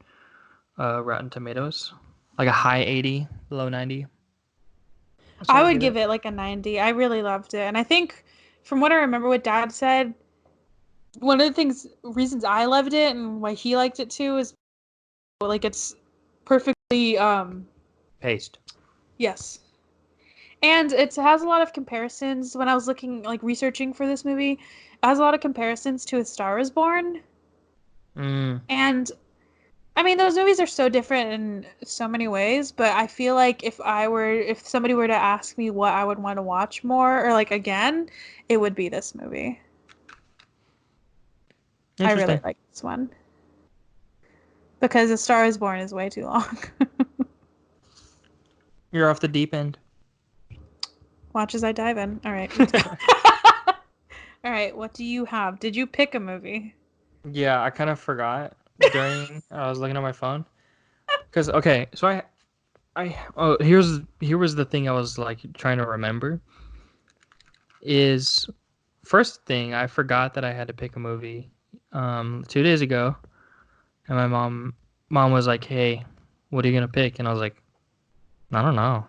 Rotten Tomatoes. Like a high 80, low 90. That's what I I'd would give it like a 90. I really loved it. And I think from what I remember what Dad said, one of the reasons I loved it and why he liked it too is like it's perfectly Paste. yes. And it has a lot of comparisons. When I was looking, like researching for this movie, it has a lot of comparisons to A Star Is Born. And I mean, those movies are so different in so many ways, but I feel like if somebody were to ask me what I would want to watch more or like again, it would be this movie. I really like this one. Because A Star Is Born is way too long. You're off the deep end. Watch as I dive in. All right. All right, what do you have? Did you pick a movie? Yeah, I kind of forgot during I was looking at my phone. Cause okay, so here was the thing I was like trying to remember. Is first thing I forgot that I had to pick a movie 2 days ago, and my mom was like, "Hey, what are you gonna pick?" And I was like, "I don't know."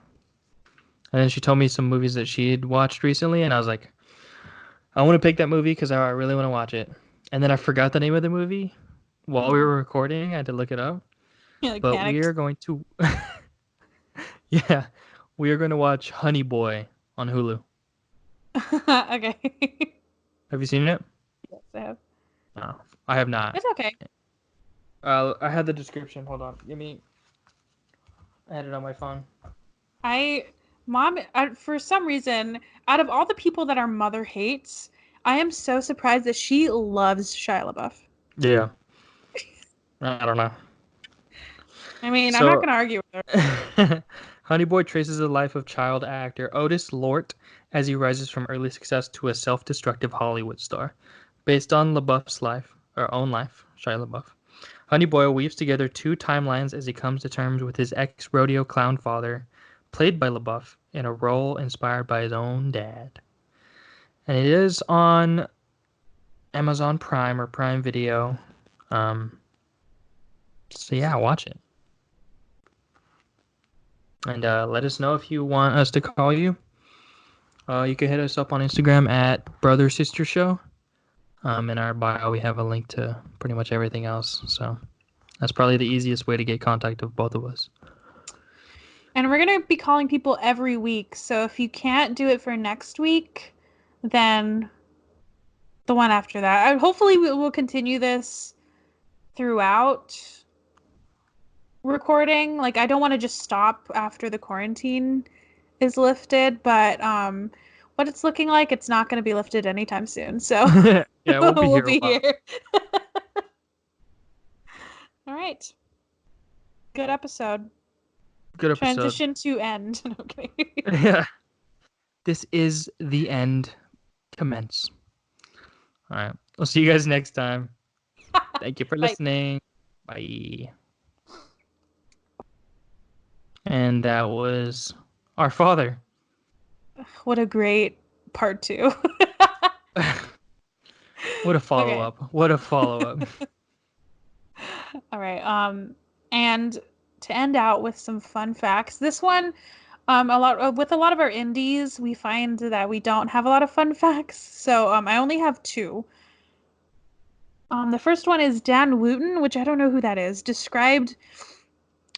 And then she told me some movies that she had watched recently, and I was like, "I want to pick that movie because I really want to watch it." And then I forgot the name of the movie while we were recording. I had to look it up. You like But we panicked? are going to, yeah, we are going to watch Honey Boy on Hulu. Okay. Have you seen it? Yes, I have. No, I have not. It's okay. I had the description. Hold on. I had it on my phone. Mom, for some reason, out of all the people that our mother hates, I am so surprised that she loves Shia LaBeouf. Yeah. I don't know. I mean, I'm not So, going to argue with her. Honey Boy traces the life of child actor Otis Lort as he rises from early success to a self-destructive Hollywood star. Based on LaBeouf's life, or own life, Shia LaBeouf. Honey Boy weaves together two timelines as he comes to terms with his ex-rodeo clown father, played by LaBeouf, in a role inspired by his own dad. And it is on Amazon Prime or Prime Video. So yeah, watch it. And let us know if you want us to call you. You can hit us up on Instagram at Brother Sister Show. In our bio, we have a link to pretty much everything else. So that's probably the easiest way to get contact of both of us. And we're going to be calling people every week. So if you can't do it for next week, then the one after that. Hopefully we will continue this throughout recording. Like I don't want to just stop after the quarantine is lifted, but what it's looking like, it's not going to be lifted anytime soon. So Yeah, we'll be we'll here be a while. here. All right. Good episode. Good episode. Transition to end. Okay. Yeah. This is the end. Commence. All right. We'll see you guys next time. Thank you for listening. Bye. And that was Our Father. What a great part 2. What a follow-up. Okay. What a follow-up. All right. And to end out with some fun facts. This one, with a lot of our indies, we find that we don't have a lot of fun facts. So I only have 2. The first one is Dan Wooten, which I don't know who that is. Described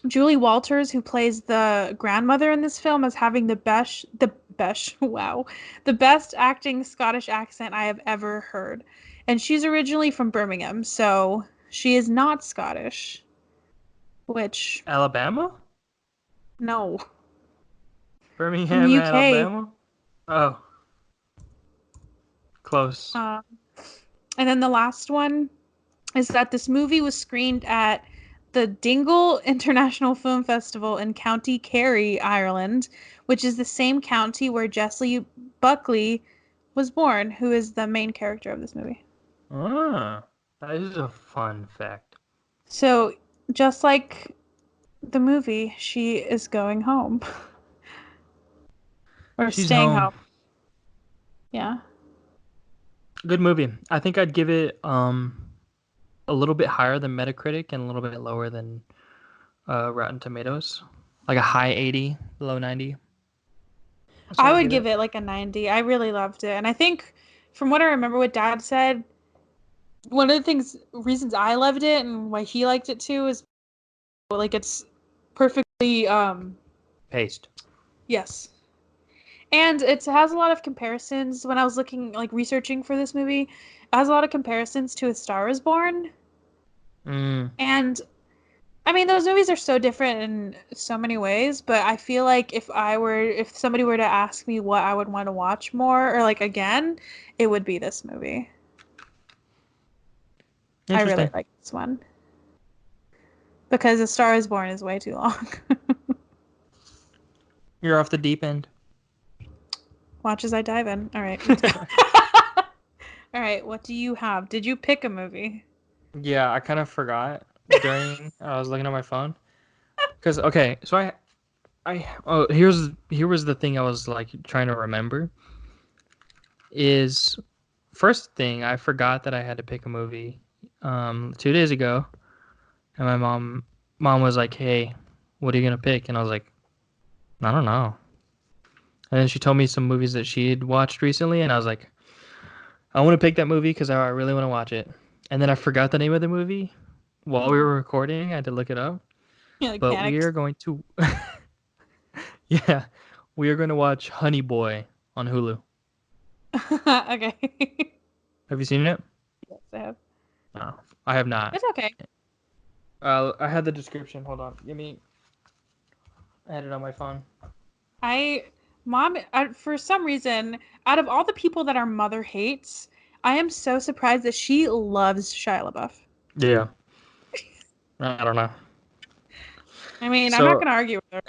Julie Walters, who plays the grandmother in this film, as having wow, the best acting Scottish accent I have ever heard. And she's originally from Birmingham, so she is not Scottish. Which, Alabama? no, from the Birmingham, UK. Alabama? Oh, close. And then the last one is that this movie was screened at the Dingle International Film Festival in County Kerry, Ireland, which is the same county where Jessie Buckley was born, who is the main character of this movie. Ah, that is a fun fact. So, just like the movie, she is going home. Or She's staying home. home. Yeah. Good movie. I think I'd give it a little bit higher than Metacritic and a little bit lower than Rotten Tomatoes. Like a high 80, low 90. That's what I I'd would give it like a 90. I really loved it. And I think from what I remember what Dad said, one of the reasons I loved it and why he liked it too is like it's perfectly Paced. yes. And it has a lot of comparisons when I was looking like researching for this movie. It has a lot of comparisons to A Star Is Born. Mm. And I mean those movies are so different in so many ways, but I feel like if somebody were to ask me what I would want to watch more or like again, it would be this movie. I really Interesting. like this one. Because A Star Is Born is way too long. You're off the deep end. Watch as I dive in. All right. All right, what do you have? Did you pick a movie? Yeah, I kind of forgot during I was looking at my phone. Cause okay, so here was the thing I was like trying to remember is first thing I forgot that I had to pick a movie 2 days ago, and my mom was like, "Hey, what are you gonna pick?" And I was like, "I don't know." And then she told me some movies that she had watched recently, and I was like, "I want to pick that movie because I really want to watch it." And then I forgot the name of the movie while we were recording. I had to look it up, Yeah, like but we panicked. are going to yeah, we are going to watch Honey Boy on Hulu. Okay. Have you seen it? Yes, I have. No, I have not. It's okay. I had the description. Hold on. I had it on my phone. For some reason, out of all the people that our mother hates, I am so surprised that she loves Shia LaBeouf. Yeah. I don't know. I mean, I'm not So, gonna argue with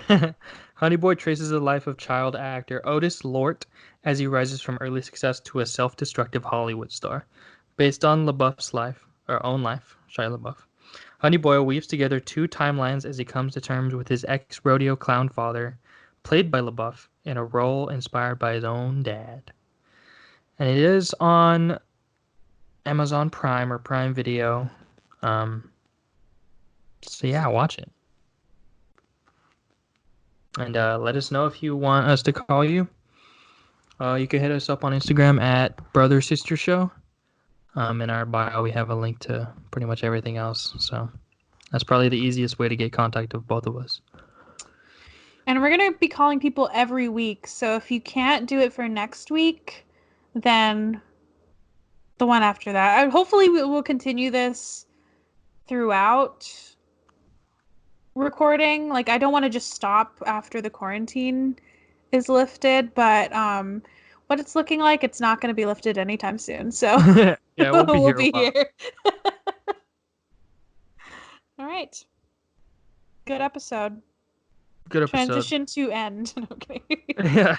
her. Honey Boy traces the life of child actor Otis Lort as he rises from early success to a self-destructive Hollywood star. Based on LaBeouf's life, or own life, Shia LaBeouf. Honey Boy weaves together two timelines as he comes to terms with his ex-rodeo clown father, played by LaBeouf, in a role inspired by his own dad. And it is on Amazon Prime or Prime Video. So yeah, watch it. And let us know if you want us to call you. You can hit us up on Instagram at Brother Sister Show. In our bio, we have a link to pretty much everything else. So that's probably the easiest way to get contact of both of us. And we're gonna be calling people every week. So if you can't do it for next week, then the one after that. Hopefully, we will continue this throughout recording. Like, I don't want to just stop after the quarantine is lifted, but what it's looking like, it's not going to be lifted anytime soon. So Yeah, we'll be we'll here a be while. here. All right. Good episode. Good episode. Transition to end. Okay. Yeah.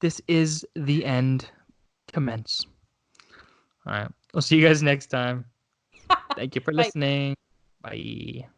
This is the end. Commence. All right. We'll see you guys next time. Thank you for Bye. listening. Bye.